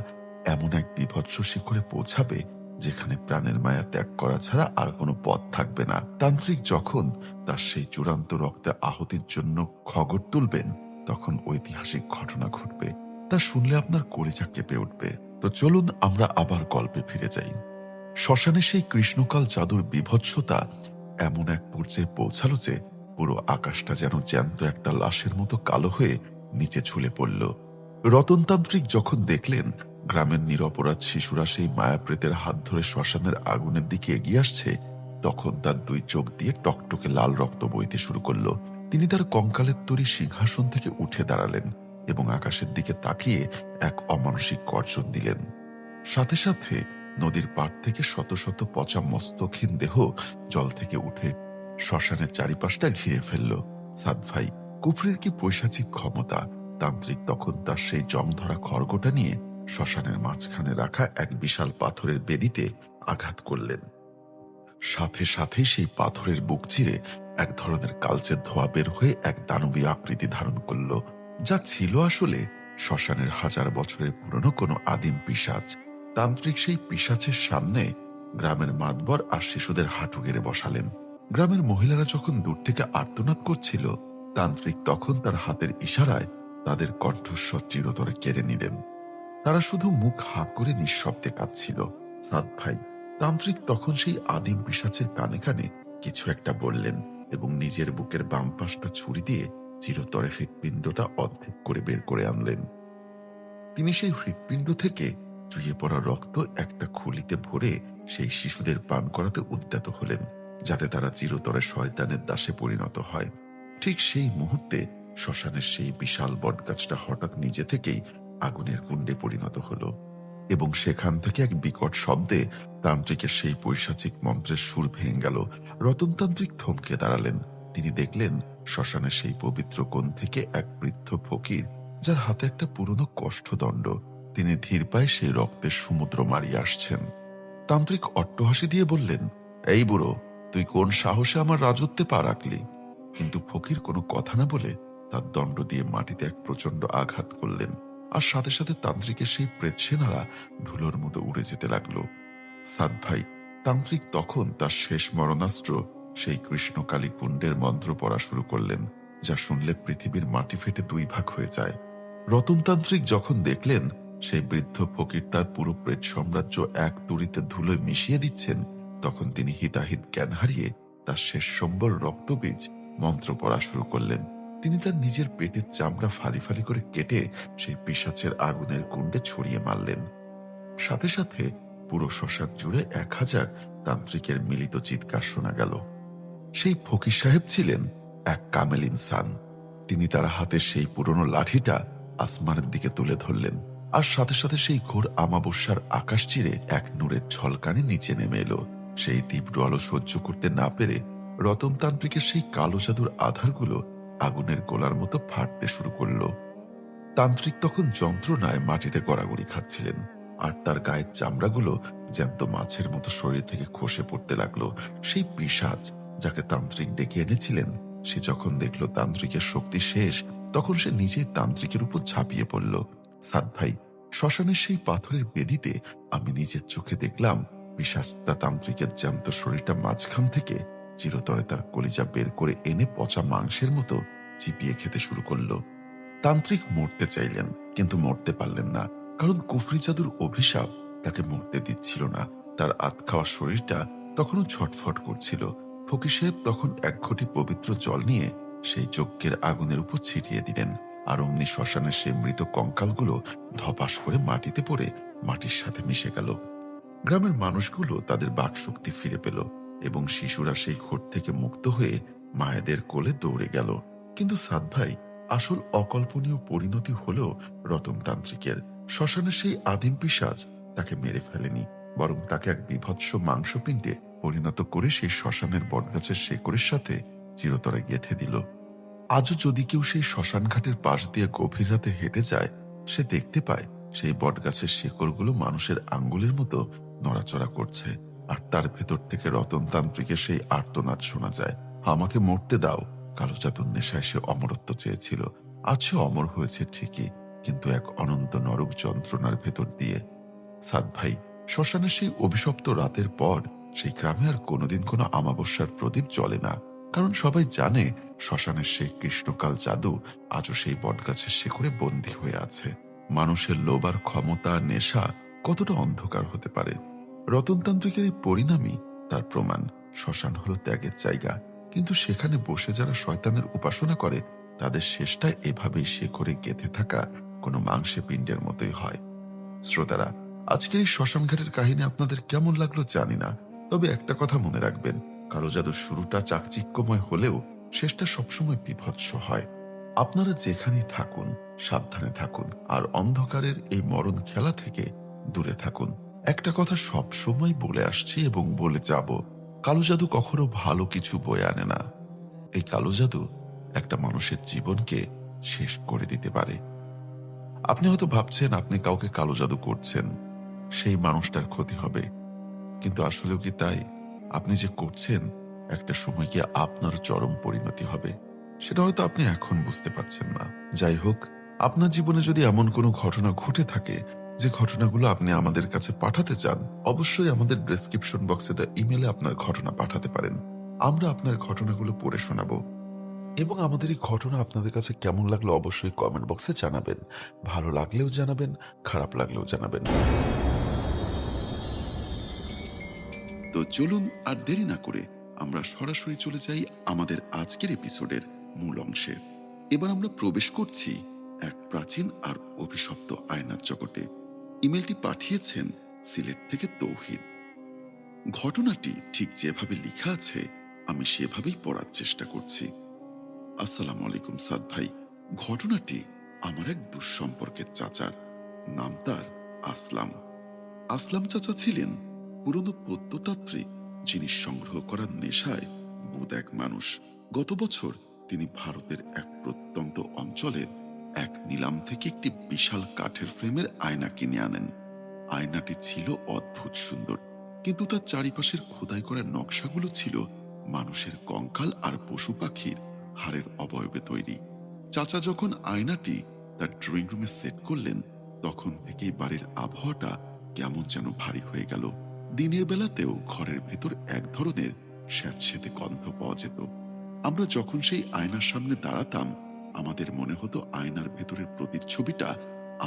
এমন এক বিভৎস শিখরে পৌঁছাবে যেখানে প্রাণের মায়া ত্যাগ করা ছাড়া আর কোনো পথ থাকবে না। তান্ত্রিক যখন তার সেই চূড়ান্ত রক্তে আহতির জন্য খবর তুলবেন, তখন ঐতিহাসিক ঘটনা ঘটবে, তা শুনলে আপনার কলিজা কেঁপে উঠবে। তো চলুন আমরা আবার গল্পে ফিরে যাই। শ্মশানে সেই কৃষ্ণকাল জাদুর বিভৎসতা এমন এক পর্যায়ে পৌঁছালো যে পুরো আকাশটা যেন জ্যান্ত একটা লাশের মতো কালো হয়ে নিচে ঝুলে পড়ল। রতনতান্ত্রিক যখন দেখলেন গ্রামের নিরপরাধ শিশুরা সেই মায়াপ্রেতের হাত ধরে শ্মশানের আগুনের দিকে এগিয়ে আসছে, তখন তার দুই চোখ দিয়ে টকটকে লাল রক্ত বইতে শুরু করলো। তিনি তার কঙ্কালের তৈরি সিংহাসন থেকে উঠে দাঁড়ালেন এবং আকাশের দিকে তাকিয়ে এক অমানসিক গর্জন দিলেন। সাথে সাথে নদীর পাড় থেকে শত শত পচা মস্তকহীন দেহ জল থেকে উঠে শ্মশানের চারিপাশটা ঘিরে ফেলল। সাদ ভাই, কুফরির কি পৈশাচিক ক্ষমতা! তান্ত্রিক তখন তার সেই জং ধরা খড়গটা নিয়ে শ্মশানের মাঝখানে রাখা এক বিশাল পাথরের বেদিতে আঘাত করলেন। সাথে সাথে সেই পাথরের বুক চিরে এক ধরনের কালচে ধোঁয়া বের হয়ে এক দানবী আকৃতি ধারণ করল, যা ছিল আসলে শ্মশানের হাজার বছরের পুরনো কোনো আদিম পিশাচ। তান্ত্রিক সেই পিশাচের সামনে গ্রামের মাতবর আর শিশুদের হাঁটু গেড়ে বসালেন। গ্রামের মহিলারা যখন দূর থেকে আর্তনাদ করছিল, তান্ত্রিক তখন তার হাতের ইশারায় তাদের কণ্ঠস্বর চিরতরে কেড়ে নিলেন। তারা শুধু মুখ হাঁ করে নিঃশব্দে কাঁদছিল। সাদ ভাই, তান্ত্রিক তখন সেই আদিম পিশাচের কানে কানে কিছু একটা বললেন এবং নিজের বুকের বাম পাশটা ছুরি দিয়ে চিরতরে হৃৎপিণ্ডটা অর্ধেক করে বের করে আনলেন। তিনি সেই হৃৎপিণ্ড থেকে চুইয়ে পড়া রক্ত একটা খুলিতে ভরে সেই শিশুদের পান করাতে উদ্যত হলেন, যাতে তারা চিরতরে শয়তানের দাসে পরিণত হয়। ঠিক সেই মুহূর্তে শ্মশানের সেই বিশাল বটগাছটা হঠাৎ নিজে থেকেই আগুনের কুণ্ডে পরিণত হলো। এবং সেখান থেকে এক বিকট শব্দে তান্ত্রিকের সেই পৈশাচিক মন্ত্রের সুর ভেঙে গেল। রতনতান্ত্রিক থমকে দাঁড়ালেন। তিনি দেখলেন শ্মশানের সেই পবিত্র কোণ থেকে এক বৃদ্ধ ফকির, যার হাতে একটা পুরনো কষ্ঠদণ্ড। তিনি ধীর পায়ে সেই রক্তের সমুদ্র মারিয়ে আসছেন। তান্ত্রিক অট্টহাসি দিয়ে বললেন, এই বুড়ো, তুই কোন সাহসে আমার রাজত্বে পা রাখলি? কিন্তু ফকির কোনো কথা না বলে তার দণ্ড দিয়ে মাটিতে এক প্রচন্ড আঘাত করলেন, আর সাথে সাথে তান্ত্রিকের সেই প্রেতসেনারা ধুলোর মতো উড়ে যেতে লাগলো। সাদ ভাই, তান্ত্রিক তখন তার শেষ মরণাস্ত্র সেই কৃষ্ণকালী কুণ্ডের মন্ত্র পড়া শুরু করলেন, যা শুনলে পৃথিবীর মাটি ফেটে দুই ভাগ হয়ে যায়। রতনতান্ত্রিক যখন দেখলেন সেই বৃদ্ধ ফকির তার পুরো প্রেত সাম্রাজ্য এক তুড়িতে ধুলোয় মিশিয়ে দিচ্ছেন, তখন তিনি হিতাহিত জ্ঞান হারিয়ে তার শেষ সম্বল রক্তবীজ মন্ত্র পড়া শুরু করলেন। তিনি তার নিজের পেটের চামড়া ফালি ফালি করে কেটে সেই পিশাচের আগুনের কুণ্ডে ছড়িয়ে মারলেন। সাথে সাথে পুরো শ্মশান জুড়ে 1000 তান্ত্রিকের মিলিত চিৎকার শোনা গেল। সেই ফকির সাহেব ছিলেন এক কামেল ইনসান। তিনি তার হাতে সেই পুরনো লাঠিটা আসমানের দিকে তুলে ধরলেন, আর সাথে সাথে সেই ঘোর আমাবস্যার আকাশ চিরে এক নূরের ঝলকানি নিচে নেমে এলো। সেই তীব্র আলো সহ্য করতে না পেরে রতনতান্ত্রিকের সেই কালো জাদুর আধারগুলো আগুনের গোলার মতো ফাটতে শুরু করলো। তান্ত্রিক তখন যন্ত্রণায় মাটিতে গড়াগড়ি খাচ্ছিলেন, আর তার গায়ের চামড়াগুলো জ্যান্ত মাছের মতো শরীর থেকে খসে পড়তে লাগলো। সেই পিশাচ যাকে তান্ত্রিক ডেকে এনেছিলেন, সে যখন দেখল তান্ত্রিকের শক্তি শেষ, তখন সে নিজেই তান্ত্রিকের উপর ঝাঁপিয়ে পড়ল। সাদ ভাই, শ্মশানের সেই পাথরের বেদিতে আমি নিজের চোখে দেখলাম পিশাচটা তান্ত্রিকের জ্যান্ত শরীরটা মাঝখান থেকে চিরতরে তার কলিজা বের করে এনে পচা মাংসের মতো চিপিয়ে খেতে শুরু করলো। তান্ত্রিক মরতে চাইলেন, কিন্তু মরতে পারলেন না, কারণ কুফরি জাদুর অভিশাপ তাকে মরতে দিচ্ছিল না। তার আধখাওয়া শরীরটা তখনও ছটফট করছিল। ফকির সাহেব তখন এক ঘটি পবিত্র জল নিয়ে সেই যজ্ঞের আগুনের উপর ছিটিয়ে দিলেন, আর অমনি শ্মশানের সেই মৃত কঙ্কালগুলো ধপাস করে মাটিতে পড়ে মাটির সাথে মিশে গেল। গ্রামের মানুষগুলো তাদের বাকশক্তি ফিরে পেল, এবং শিশুরা সেই ঘোর থেকে মুক্ত হয়ে মায়েদের কোলে দৌড়ে গেল। কিন্তু সাদ ভাই, আসল অকল্পনীয় পরিণতি হল রতনতান্ত্রিকের। শ্মশানের সেই আদিম পিশাচ তাকে মেরে ফেলেনি, বরং তাকে এক বিভৎস মাংসপিণ্ডে পরিণত করে সেই শ্মশানের বটগাছের শেকড়ের সাথে চিরতরে গেঁথে দিল। আজও যদি কেউ সেই শ্মশান ঘাটের পাশ দিয়ে গভীর রাতে হেঁটে যায়, সে দেখতে পায় সেই বটগাছের শেকড়গুলো মানুষের আঙ্গুলের মতো নড়াচড়া করছে, আর তার ভেতর থেকে রতনতান্ত্রিকের সেই আর্তনাদ শোনা যায়, আমাকে মরতে দাও। কালো জাদুর নেশায় সে অমরত্ব চেয়েছিল, আজ সে অমর হয়েছে ঠিকই, কিন্তু এক অনন্ত নরক যন্ত্রণার ভেতর দিয়ে। সাদ ভাই, শ্মশানের সেই অভিশপ্ত রাতের পর সেই গ্রামে আর কোনোদিন কোনো আমাবস্যার প্রদীপ জ্বলে না, কারণ সবাই জানে শ্মশানের সেই কৃষ্ণকাল জাদু আজও সেই বটগাছের শেকড়ে বন্দী হয়ে আছে। মানুষের লোভ আর ক্ষমতা, নেশা কতটা অন্ধকার হতে পারে। রতনতান্ত্রিকের এই পরিণামই তার প্রমাণ। শ্মশান হলো ত্যাগের জায়গা, কিন্তু সেখানে বসে যারা শয়তানের উপাসনা করে, তাদের শেষটা এভাবেই শেকড়ে গেঁথে থাকা কোনো মাংসে পিণ্ডের মতোই হয়। শ্রোতারা, আজকের এই শ্মশানঘাটের কাহিনী আপনাদের কেমন লাগলো জানি না, তবে একটা কথা মনে রাখবেন, কালো জাদুর শুরুটা চাকচিক্যময় হলেও শেষটা সবসময় বিভৎস হয়। আপনারা যেখানেই থাকুন সাবধানে থাকুন, আর অন্ধকারের এই মরণ খেলা থেকে দূরে থাকুন। একটা কথা সব সময় বলে আসছি এবং বলে যাব, কালো জাদু কখনো ভালো কিছু বয়ে আনে না। এই কালো জাদু একটা মানুষের জীবনকে শেষ করে দিতে পারে। আপনি হয়তো ভাবছেন আপনি কাউকে কালো জাদু করছেন, সেই মানুষটার ক্ষতি হবে, কিন্তু আসলেও কি তাই? আপনি যে করছেন, একটা সময় গিয়ে আপনার চরম পরিণতি হবে, সেটা হয়তো আপনি এখন বুঝতে পারছেন না। যাই হোক, আপনার জীবনে যদি এমন কোনো ঘটনা ঘটে থাকে, যে ঘটনাগুলো আপনি আমাদের কাছে পাঠাতে চান, অবশ্যই আমাদের ডেসক্রিপশন বক্সে দেওয়া ইমেলে আপনার ঘটনা পাঠাতে পারেন। আমরা আপনার ঘটনাগুলো পড়ে শোনাবো, এবং আমাদের এই ঘটনা আপনাদের কাছে কেমন লাগলো অবশ্যই কমেন্ট বক্সে জানাবেন। ভালো লাগলেও জানাবেন, খারাপ লাগলেও জানাবেন। তো চলুন আর দেরি না করে আমরা সরাসরি চলে যাই আমাদের আজকের এপিসোডের মূল অংশে। এবার আমরা প্রবেশ করছি এক প্রাচীন আর অভিশপ্ত আয়নার জগতে। ইমেলটি পাঠিয়েছেন সিলেট থেকে তৌহিদ। ঘটনাটি ঠিক যেভাবে লেখা আছে আমি সেভাবেই পড়ার চেষ্টা করছি। আসসালামু আলাইকুম সাদ ভাই। ঘটনাটি আমার এক দুঃসম্পর্কের চাচার, নাম তার আসলাম। আসলাম চাচা ছিলেন পুরনো প্রত্নতাত্ত্বিক জিনিস সংগ্রহ করার নেশায় বুঁদ এক মানুষ। গত বছর তিনি ভারতের এক প্রত্যন্ত অঞ্চলের এক নিলাম থেকে একটি বিশাল কাঠের ফ্রেমের আয়না কিনে আনেন। আয়নাটি ছিল অদ্ভুত সুন্দর, কিন্তু তার চারিপাশের খোদাই করা নকশাগুলো ছিল মানুষের কঙ্কাল আর পশু পাখির হাড়ের অবয়বে তৈরি। চাচা যখন আয়নাটি তার ড্রয়িং রুমে সেট করলেন, তখন থেকেই বাড়ির আবহাওয়াটা কেমন যেন ভারী হয়ে গেল। দিনের বেলাতেও ঘরের ভেতর এক ধরনের স্যাঁতসেঁতে গন্ধ পাওয়া যেত। আমরা যখন সেই আয়নার সামনে দাঁড়াতাম, আমাদের মনে হতো আয়নার ভেতরের প্রতিচ্ছবিটা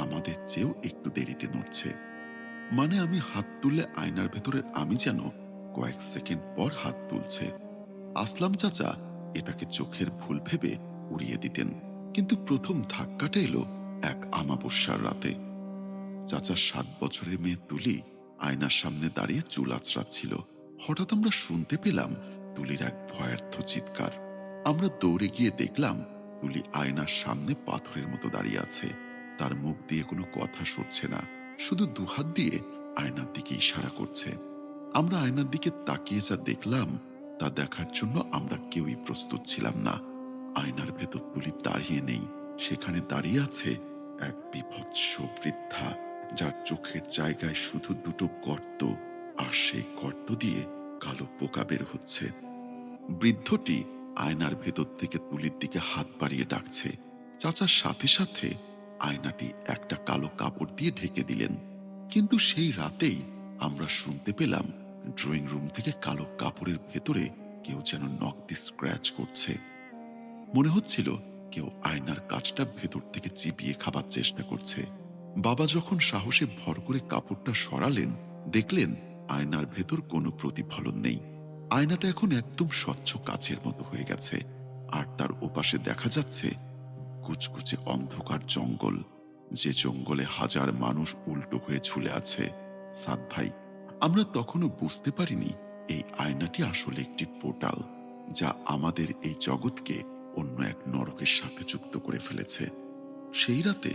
আমাদের চেয়েও একটু দেরিতে নড়ছে। মানে আমি হাত তুললে আয়নার ভেতরের আমি যেন কয়েক সেকেন্ড পর হাত তুলছে। আসলাম চাচা এটাকে চোখের ভুল ভেবে উড়িয়ে দিতেন, কিন্তু প্রথম ধাক্কাটা এলো এক আমাবস্যার রাতে। চাচার 7 বছরের মেয়ে তুলি আয়নার সামনে দাঁড়িয়ে চুল আঁচড়াচ্ছিল। হঠাৎ আমরা শুনতে পেলাম তুলির এক ভয়ার্থ চিৎকার। আমরা দৌড়ে গিয়ে দেখলাম তুলি আয়নার সামনে পাথরের মতো দাঁড়িয়ে আছে। তার মুখ দিয়ে কোনো কথা সরছে না, শুধু দুহাত দিয়ে আয়নার দিকে ইশারা করছে। আমরা আয়নার দিকে তাকিয়ে যা দেখলাম তা দেখার জন্য আমরা কেউই প্রস্তুত ছিলাম না। আয়নার ভেতর তুলি দাঁড়িয়ে নেই, সেখানে দাঁড়িয়ে আছে এক বিভৎস বৃদ্ধা, যার চোখের জায়গায় শুধু দুটো গর্ত, আর সেই গর্ত দিয়ে কালো পোকা বের হচ্ছে। বৃদ্ধটি আয়নার ভেতর থেকে তুলির দিকে হাত বাড়িয়ে ডাকছে। চাচার সাথে সাথে আয়নাটি একটা কালো কাপড় দিয়ে ঢেকে দিলেন। কিন্তু সেই রাতেই আমরা শুনতে পেলাম ড্রয়িং রুম থেকে কালো কাপড়ের ভেতরে কেউ যেন নখ দিয়ে স্ক্র্যাচ করছে। মনে হচ্ছিল কেউ আয়নার কাঁচটা ভেতর থেকে চিবিয়ে খাবার চেষ্টা করছে। বাবা যখন সাহসে ভর করে কাপড়টা সরালেন, দেখলেন আয়নার ভেতর কোনো প্রতিফলন নেই। আয়নাটা এখন একদম স্বচ্ছ কাচের মতো হয়ে গেছে, আর তার ওপাশে দেখা যাচ্ছে কুচকুচে অন্ধকার জঙ্গল, যে জঙ্গলে হাজার মানুষ উল্টো হয়ে ঝুলে আছে। সাদ ভাই, আমরা তখনও বুঝতে পারিনি এই আয়নাটি আসলে একটি পোর্টাল, যা আমাদের এই জগৎকে অন্য এক নরকের সাথে যুক্ত করে ফেলেছে। সেই রাতে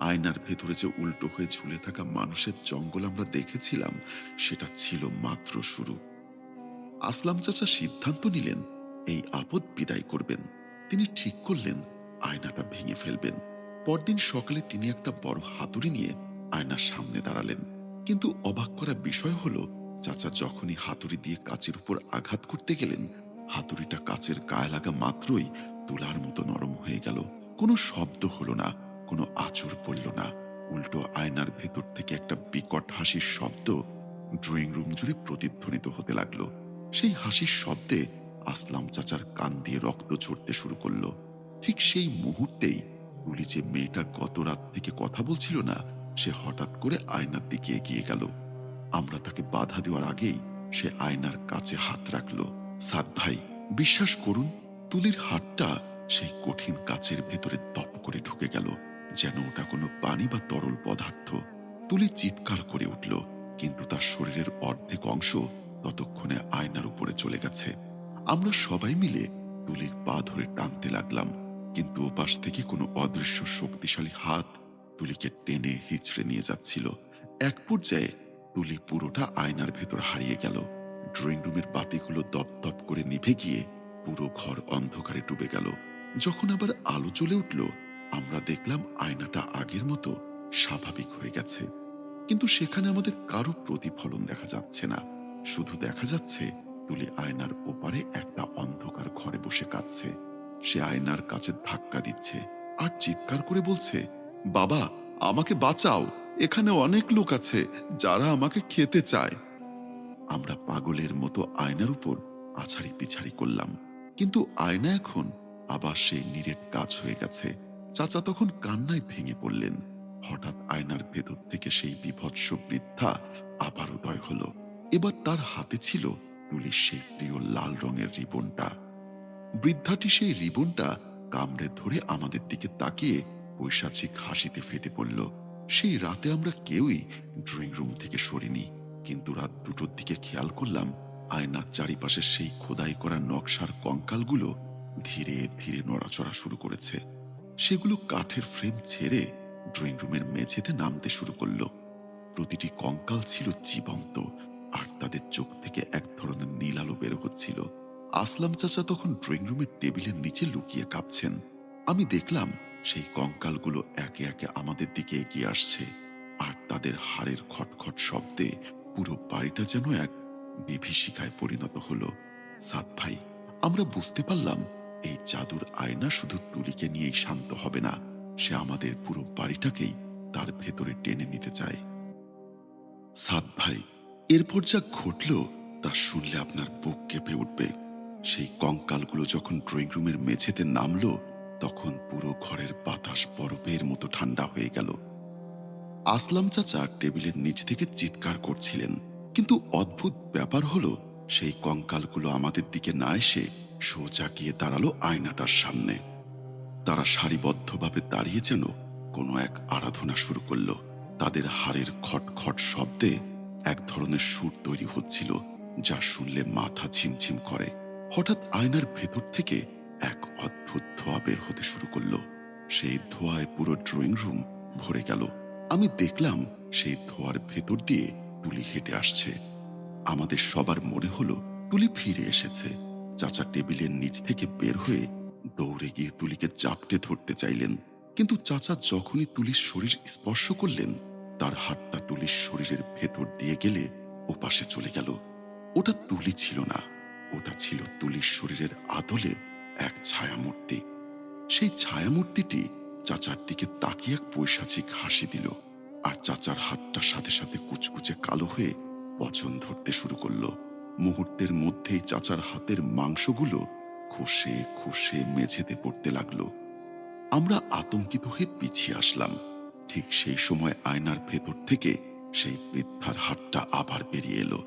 আয়নার ভেতরে যে উল্টো হয়ে ঝুলে থাকা মানুষের জঙ্গল আমরা দেখেছিলাম, সেটা ছিল মাত্র শুরু। আসলাম চাচা সিদ্ধান্ত নিলেন এই আপদ বিদায় করবেন। তিনি ঠিক করলেন আয়নাটা ভেঙে ফেলবেন। পরদিন সকালে তিনি একটা বড় হাতুড়ি নিয়ে আয়নার সামনে দাঁড়ালেন। কিন্তু অবাক করা বিষয় হলো, চাচা যখনই হাতুড়ি দিয়ে কাচের উপর আঘাত করতে গেলেন, হাতুড়িটা কাচের গায়ে লাগা মাত্রই তুলার মতো নরম হয়ে গেল। কোনো শব্দ হলো না, কোনো আঁচড় পড়ল না। উল্টো আয়নার ভেতর থেকে একটা বিকট হাসির শব্দ ড্রয়িং রুম জুড়ে প্রতিধ্বনিত হতে লাগলো। সেই হাসির শব্দে আসলাম চাচার কান দিয়ে রক্ত ঝরতে শুরু করলো। ঠিক সেই মুহূর্তেই তুলি, যে মেয়েটা গত রাত থেকে কথা বলছিল না, সে হঠাৎ করে আয়নার দিকে এগিয়ে গেল। আমরা তাকে বাধা দেওয়ার আগেই সে আয়নার কাছে হাত রাখল। সাদ ভাই, বিশ্বাস করুন, তুলির হাতটা সেই কঠিন কাচের ভেতরে দপ করে ঢুকে গেল, যেন ওটা কোনো পানি বা তরল পদার্থ। তুলি চিৎকার করে উঠল, কিন্তু তার শরীরের অর্ধেক অংশ ততক্ষণে আয়নার উপরে চলে গেছে। আমরা সবাই মিলে তুলির পা ধরে টানতে লাগলাম, কিন্তু ওপাশ থেকে কোনো অদৃশ্য শক্তিশালী হাত তুলিকে টেনে হিচড়ে নিয়ে যাচ্ছিল। এক পর্যায়ে তুলি পুরোটা আয়নার ভেতর হারিয়ে গেল। ড্রয়িং রুমের বাতিগুলো দপ দপ করে নিভে গিয়ে পুরো ঘর অন্ধকারে ডুবে গেল। যখন আবার আলো জ্বলে উঠল, আমরা দেখলাম আয়নাটা আগের মতো স্বাভাবিক হয়ে গেছে। কিন্তু সেখানে আমাদের কারো প্রতিফলন দেখা যাচ্ছে না। শুধু দেখা যাচ্ছে তুলি আয়নার ওপারে একটা অন্ধকার ঘরে বসে কাঁদছে। সে আয়নার কাছে ধাক্কা দিচ্ছে আর চিৎকার করে বলছে, বাবা, আমাকে বাঁচাও, এখানে অনেক লোক আছে যারা আমাকে খেতে চায়। আমরা পাগলের মতো আয়নার উপর আছাড়ি পিছাড়ি করলাম, কিন্তু আয়না এখন আবার সেই নিরেট কাজ হয়ে গেছে। চাচা তখন কান্নায় ভেঙে পড়লেন। হঠাৎ আয়নার ভেতর থেকে সেই বিভৎস বৃদ্ধা আবার উদয় হলো। এবার তার হাতে ছিল তুলির সেই প্রিয় লাল রঙের রিবনটা। বৃদ্ধাটি সেই রিবনটা কামড়ে ধরে আমাদের দিকে তাকিয়ে পৈশাচিক হাসিতে ফেটে পড়ল। সেই রাতে আমরা কেউই ড্রয়িং রুম থেকে সরিনি, কিন্তু রাত 2টোর দিকে খেয়াল করলাম আয়নার চারিপাশে সেই খোদাই করা নকশার কঙ্কালগুলো ধীরে ধীরে নড়াচড়া শুরু করেছে। সেগুলো কাঠের ফ্রেম ছেড়ে ড্রয়িং রুমের মেঝেতে নামতে শুরু করলো। প্রতিটি কঙ্কাল ছিল জীবন্ত, আর তাদের চোখ থেকে এক ধরনের নীল আলো বের হচ্ছিল। আসলাম চাচা তখন ড্রয়িং রুমের টেবিলের নিচে লুকিয়ে কাঁপছেন। আমি দেখলাম সেই কঙ্কালগুলো একে একে আমাদের দিকে এগিয়ে আসছে, আর তাদের হাড়ের খটখট শব্দে পুরো বাড়িটা যেন এক বিভীষিকায় পরিণত হলো। সাদ ভাই, আমরা বুঝতে পারলাম এই জাদুর আয়না শুধু তুলিকে নিয়েই শান্ত হবে না, সে আমাদের পুরো বাড়িটাকেই তার ভেতরে টেনে নিতে চায়। সাদ ভাই, এরপর যা ঘটল তা শুনলে আপনার বুক কেঁপে উঠবে। সেই কঙ্কালগুলো যখন ড্রয়িং রুমের মেঝেতে নামলো, তখন পুরো ঘরের বাতাস বরফের মতো ঠান্ডা হয়ে গেল। আসলাম চাচা টেবিলের নিচ থেকে চিৎকার করছিলেন, কিন্তু অদ্ভুত ব্যাপার হলো সেই কঙ্কালগুলো আমাদের দিকে না এসে সোজা গিয়ে দাঁড়ালো আয়নাটার সামনে। তারা সারিবদ্ধভাবে দাঁড়িয়ে যেন কোনো এক আরাধনা শুরু করলো। তাদের হাড়ের খটখট শব্দে এক ধরনের সুর তৈরি হচ্ছিল, যা শুনলে মাথা ঝিমঝিম করে। হঠাৎ আয়নার ভেতর থেকে এক অদ্ভুত ধোঁয়া বের হতে শুরু করলো। সেই ধোঁয়ায় পুরো ড্রয়িং রুম ভরে গেল। আমি দেখলাম সেই ধোঁয়ার ভেতর দিয়ে তুলি হেঁটে আসছে। আমাদের সবার মনে হলো তুলি ফিরে এসেছে। চাচা টেবিলের নিচ থেকে বের হয়ে দৌড়ে গিয়ে তুলিকে চাপটে ধরতে চাইলেন, কিন্তু চাচা যখনই তুলির শরীর স্পর্শ করলেন, তার হাতটা তুলির শরীরের ভেতর দিয়ে গেলে ওপাশে চলে গেল। ওটা তুলি ছিল না, ওটা ছিল তুলির শরীরের আদলে এক ছায়ামূর্তি। সেই ছায়ামূর্তিটি চাচার দিকে তাকিয়ে এক পৈশাচিক হাসি দিল, আর চাচার হাতটা সাথে সাথে কুচকুচে কালো হয়ে পচন ধরতে শুরু করলো। মুহূর্তের মধ্যেই চাচার হাতের মাংসগুলো খসে খসে মেঝেতে পড়তে লাগলো। আমরা আতঙ্কিত হয়ে পিছিয়ে আসলাম। ঠিক সেই সময় আয়নার ভেতর থেকে সেই বৃদ্ধার হাতটা আবার বেরিয়ে এলো।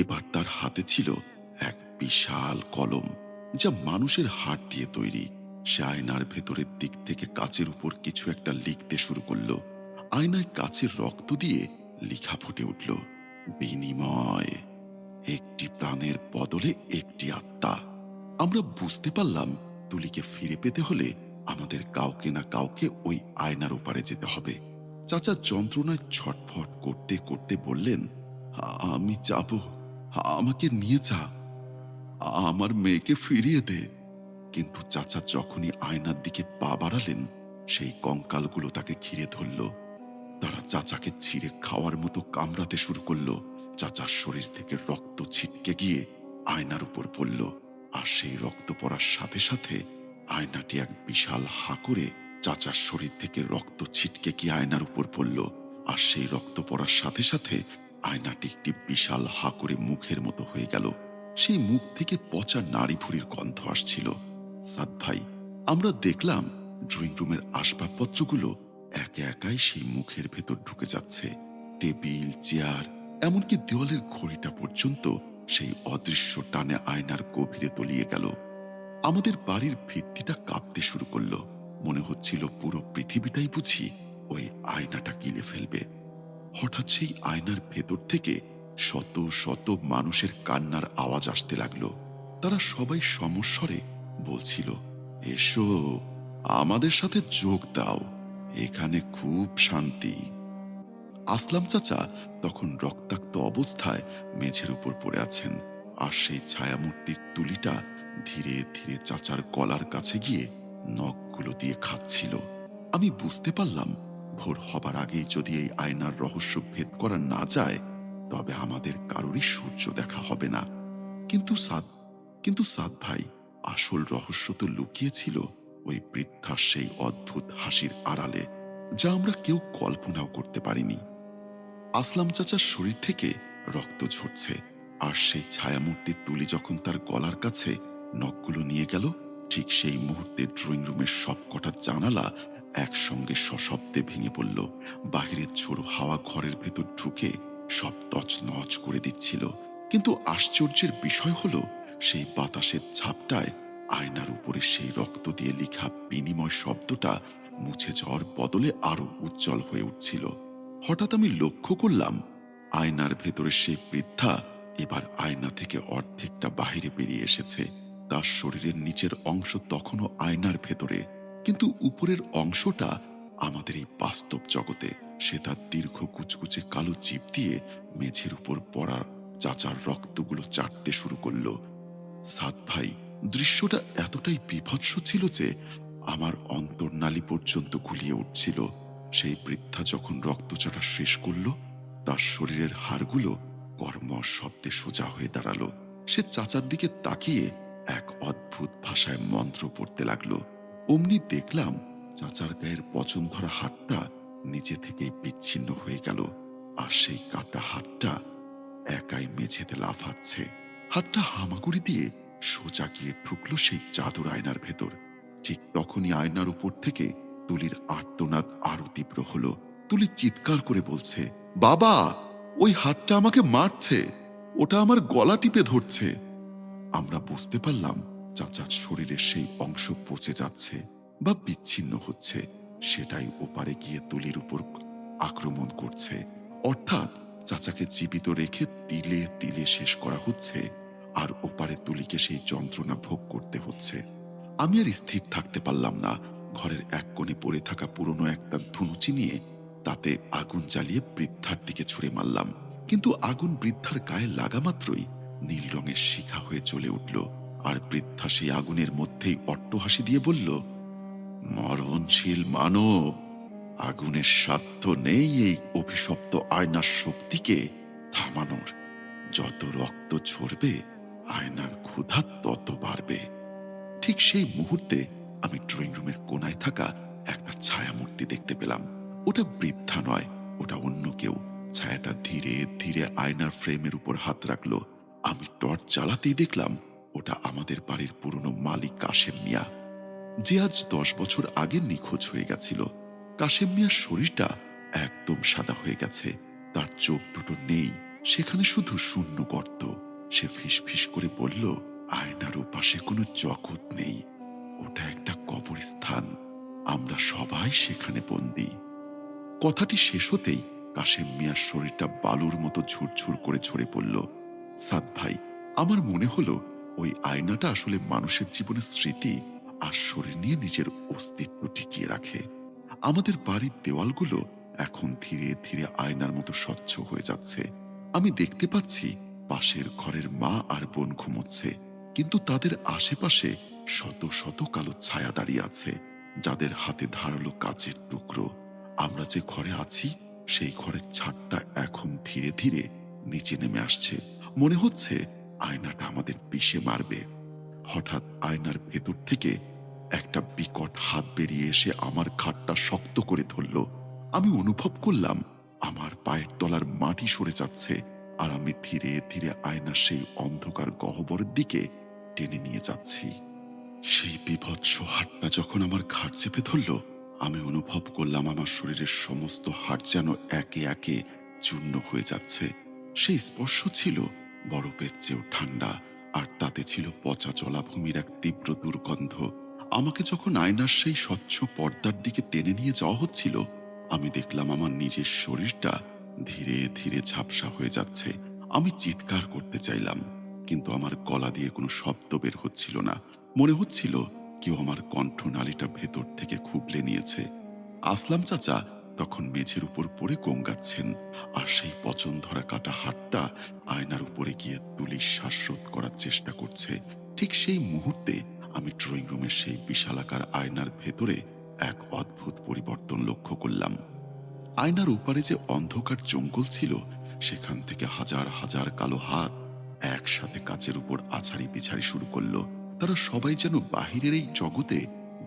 এবার তার হাতে ছিল এক বিশাল কলম, যা মানুষের হাত দিয়ে তৈরি। সে আয়নার ভেতরের দিক থেকে কাচের উপর কিছু একটা লিখতে শুরু করলো। আয়নায় কাচের রক্ত দিয়ে লেখা ফুটে উঠল, বিনিময়, একটি প্রাণের বদলে একটি আত্মা। আমরা বুঝতে পারলাম তুলিকে ফিরে পেতে হলে আমাদের কাউকে না কাউকে ওই আয়নার ওপারে যেতে হবে। চাচা যন্ত্রণায় ছটফট করতে করতে বললেন, আমি যাব, আমাকে নিয়ে যা, আমার মেয়েকে ফিরিয়ে দে। কিন্তু চাচা যখনই আয়নার দিকে পা বাড়ালেন, সেই কঙ্কালগুলো তাকে ঘিরে ধরল। তারা চাচাকে ছিঁড়ে খাওয়ার মতো কামড়াতে শুরু করলো। চাচার শরীর থেকে রক্ত ছিটকে গিয়ে আয়নার উপর পড়ল, আর সেই রক্ত পড়ার সাথে সাথে আয়নাটি এক বিশাল হা করে চাচার শরীর থেকে রক্ত ছিটকে গিয়ে আয়নার উপর পড়ল, আর সেই রক্ত পড়ার সাথে সাথে আয়নাটি একটি বিশাল হা করে মুখের মতো হয়ে গেল। সেই মুখ থেকে পচা নাড়ি ভুড়ির গন্ধ আসছিল। সাদ ভাই, আমরা দেখলাম ড্রয়িং রুমের আসবাবপত্রগুলো একে একাই সেই মুখের ভেতর ঢুকে যাচ্ছে। টেবিল, চেয়ার, এমনকি দেওয়ালের ঘড়িটা পর্যন্ত সেই অদৃশ্য টানে আয়নার গভীরে তলিয়ে গেল। আমাদের বাড়ির ভিত্তিটা কাঁপতে শুরু করলো। মনে হচ্ছিল পুরো পৃথিবীটাই বুঝি ওই আয়নাটা গিলে ফেলবে। হঠাৎ সেই আয়নার ভেতর থেকে শত শত মানুষের কান্নার আওয়াজ আসতে লাগলো। তারা সবাই সমস্বরে বলছিল, এসো, আমাদের সাথে যোগ দাও, এখানে খুব শান্তি। আসলাম চাচা তখন রক্তাক্ত অবস্থায় মেঝের উপর পড়ে আছেন, আর সেই ছায়ামূর্তির তুলিটা ধীরে ধীরে চাচার গলার কাছে গিয়ে নখগুলো দিয়ে খাচ্ছিল। আমি বুঝতে পারলাম ভোর হবার আগেই যদি এই আয়নার রহস্য ভেদ করা না যায়, তবে আমাদের কারোরই সূর্য দেখা হবে না। কিন্তু সাদ ভাই, আসল রহস্য তো লুকিয়েছিল ওই বৃদ্ধার সেই অদ্ভুত হাসির আড়ালে, যা আমরা কেউ কল্পনাও করতে পারিনি। আসলাম চাচার শরীর থেকে রক্ত ঝরছে, আর সেই ছায়ামূর্তির তুলি যখন তার গলার কাছে নখগুলো নিয়ে গেল, ঠিক সেই মুহূর্তে ড্রয়িং রুমের সবকটা জানালা একসঙ্গে সশব্দে ভেঙে পড়ল। বাহিরের ঝোড়ো হাওয়া ঘরের ভেতর ঢুকে সব তছনছ করে দিচ্ছিল। কিন্তু আশ্চর্যের বিষয় হলো, সেই বাতাসের ঝাপটায় আয়নার উপরে সেই রক্ত দিয়ে লেখা বিনিময় শব্দটা মুছে যাওয়ার বদলে আরো উজ্জ্বল হয়ে উঠছিল। হঠাৎ আমি লক্ষ্য করলাম আয়নার ভেতরে সেই বৃদ্ধা এবার আয়না থেকে অর্ধেকটা বাহিরে বেরিয়ে এসেছে। তার শরীরের নিচের অংশ তখনও আয়নার ভেতরে, কিন্তু উপরের অংশটা আমাদের এই বাস্তব জগতে। সে তার দীর্ঘ কুচকুচে কালো জিভ দিয়ে মেঝের উপর পড়া চাচার রক্তগুলো চাটতে শুরু করলো। সাদ ভাই, দৃশ্যটা এতটাই বীভৎস ছিল যে আমার অন্তর্নালী পর্যন্ত গুলিয়ে উঠছিল। সেই বৃদ্ধা যখন রক্তচাটা শেষ করল, তার শরীরের হাড়গুলো কর্মর শব্দে সোজা হয়ে দাঁড়ালো। সে চাচার দিকে তাকিয়ে এক অদ্ভুত ভাষায় মন্ত্র পড়তে লাগলো। অমনি দেখলাম চাচার গায়ের পচন ধরা হাড়টা নিজে থেকেই বিচ্ছিন্ন হয়ে গেল, আর সেই কাটা হাড়টা একাই মেঝেতে লাফাচ্ছে। হাতটা হামাগুড়ি দিয়ে সোজা গিয়ে ঢুকলো সেই জাদুর আয়নার ভেতর। ঠিক তখনই আয়নার উপর থেকে তুলির আর্তনাদ আরো তীব্র হলো। তুলি চিৎকার করে বলছে, বাবা, ওই হাতটা আমাকে মারছে, ওটা আমার গলা টিপে ধরছে। আমরা বুঝতে পারলাম চাচার শরীরের সেই অংশ পচে যাচ্ছে বা বিচ্ছিন্ন হচ্ছে, সেটাই ওপারে গিয়ে তুলির উপর আক্রমণ করছে। অর্থাৎ চাচাকে জীবিত রেখে তিলে তিলে শেষ করা হচ্ছে, আর ওপারে তুলিকে সেই যন্ত্রণা ভোগ করতে হচ্ছে। আমি আর স্থির থাকতে পারলাম না। ঘরের এক কোণে পড়ে থাকা পুরনো একটা ধুনুচি নিয়ে তাতে আগুন জ্বালিয়ে বৃদ্ধার দিকে ছুঁড়ে মারলাম। কিন্তু আগুন বৃদ্ধার গায়ে লাগা মাত্রই নীল রঙের শিখা হয়ে জ্বলে উঠল, আর বৃদ্ধা সেই আগুনের মধ্যেই অট্টহাসি দিয়ে বলল, মরণশীল মানব, আগুনের সাধ্য নেই এই অভিশপ্ত আয়নার শক্তিকে থামানোর। যত রক্ত ঝরবে আয়নার ক্ষুধা তত বাড়বে। ঠিক সেই মুহূর্তে আমি ড্রয়িং রুমের কোনায় থাকা একটা ছায়ামূর্তি দেখতে পেলাম। ওটা বৃদ্ধা নয়, ওটা অন্য কেউ। ছায়াটা ধীরে ধীরে আয়নার ফ্রেমের উপর হাত রাখলো। আমি টর্চ জ্বালাতেই দেখলাম ওটা আমাদের বাড়ির পুরনো মালিক কাশেম মিয়া, যে আজ 10 বছর আগে নিখোঁজ হয়ে গেছিল। কাশেম মিয়ার শরীরটা একদম সাদা হয়ে গেছে, তার চোখ দুটো নেই, সেখানে শুধু শূন্য গর্ত। সে ফিসফিস করে বলল, আয়নার ওপাশে কোনো জগৎ নেই, ওটা একটা কবরস্থান, আমরা সবাই সেখানে বন্দী। কথাটি শেষ হতেই কাশেম মিয়ার শরীরটা বালুর মতো ঝুরঝুর করে ঝরে পড়ল। সাদ ভাই, আমার মনে হলো ওই আয়নাটা আসলে মানুষের জীবনের স্মৃতি আর শরীর নিয়ে নিজের অস্তিত্ব টিকিয়ে রাখে। আমাদের বাড়ির দেওয়ালগুলো এখন ধীরে ধীরে আয়নার মতো স্বচ্ছ হয়ে যাচ্ছে। আমি দেখতে পাচ্ছি পাশের ঘরের মা আর বোন ঘুমোচ্ছে, কিন্তু তাদের আশেপাশে শত শত কালো ছায়া দাঁড়িয়ে আছে, যাদের হাতে ধারালো কাচের টুকরো। আমরা যে ঘরে আছি সেই ঘরের ছাদটা এখন ধীরে ধীরে নিচে নেমে আসছে। মনে হচ্ছে আয়নাটা আমাদের পিষে মারবে। হঠাৎ আয়নার ভেতর থেকে একটা বিকট হাত বেরিয়ে এসে আমার ঘাড়টা শক্ত করে ধরল। আমি অনুভব করলাম আমার পায়ের তলার মাটি সরে যাচ্ছে, আর আমি ধীরে ধীরে আয়নার সেই অন্ধকার গহ্বরের দিকে টেনে নিয়ে যাচ্ছি। সেই বীভৎস হাতটা যখন আমার ঘাড় চেপে ধরল, আমি অনুভব করলাম আমার শরীরের সমস্ত হাড় যেন একে একে চূর্ণ হয়ে যাচ্ছে। সেই স্পর্শ ছিল বরফের চেয়েও ঠান্ডা, আর তাতে ছিল পচা জলাভূমির এক তীব্র দুর্গন্ধ। আমাকে যখন আয়নার সেই স্বচ্ছ পর্দার দিকে টেনে নিয়ে যাওয়া হচ্ছিল, আমি দেখলাম আমার নিজের শরীরটা ধীরে ধীরে ঝাপসা হয়ে যাচ্ছে। আমি চিৎকার করতে চাইলাম, কিন্তু আমার গলা দিয়ে কোনো শব্দ বের হচ্ছিল না। মনে হচ্ছিল কেউ আমার কণ্ঠনালীটা ভেতর থেকে খুবলে নিয়েছে। আসলাম চাচা তখন মেঝের উপর পড়ে গঙ্গাচ্ছেন, আর সেই পচন ধরা কাটা হাতটা আয়নার উপরে গিয়ে তুলির শ্বাসরোধ করার চেষ্টা করছে। ঠিক সেই মুহূর্তে আমি ড্রয়িং রুমের সেই বিশালাকার আয়নার ভেতরে এক অদ্ভুত পরিবর্তন লক্ষ্য করলাম। আয়নার ওপারে যে অন্ধকার জঙ্গল ছিল, সেখান থেকে হাজার হাজার কালো হাত একসাথে কাচের উপর আছাড়ি পিছাড়ি শুরু করলো। তারা সবাই যেন বাহিরের এই জগতে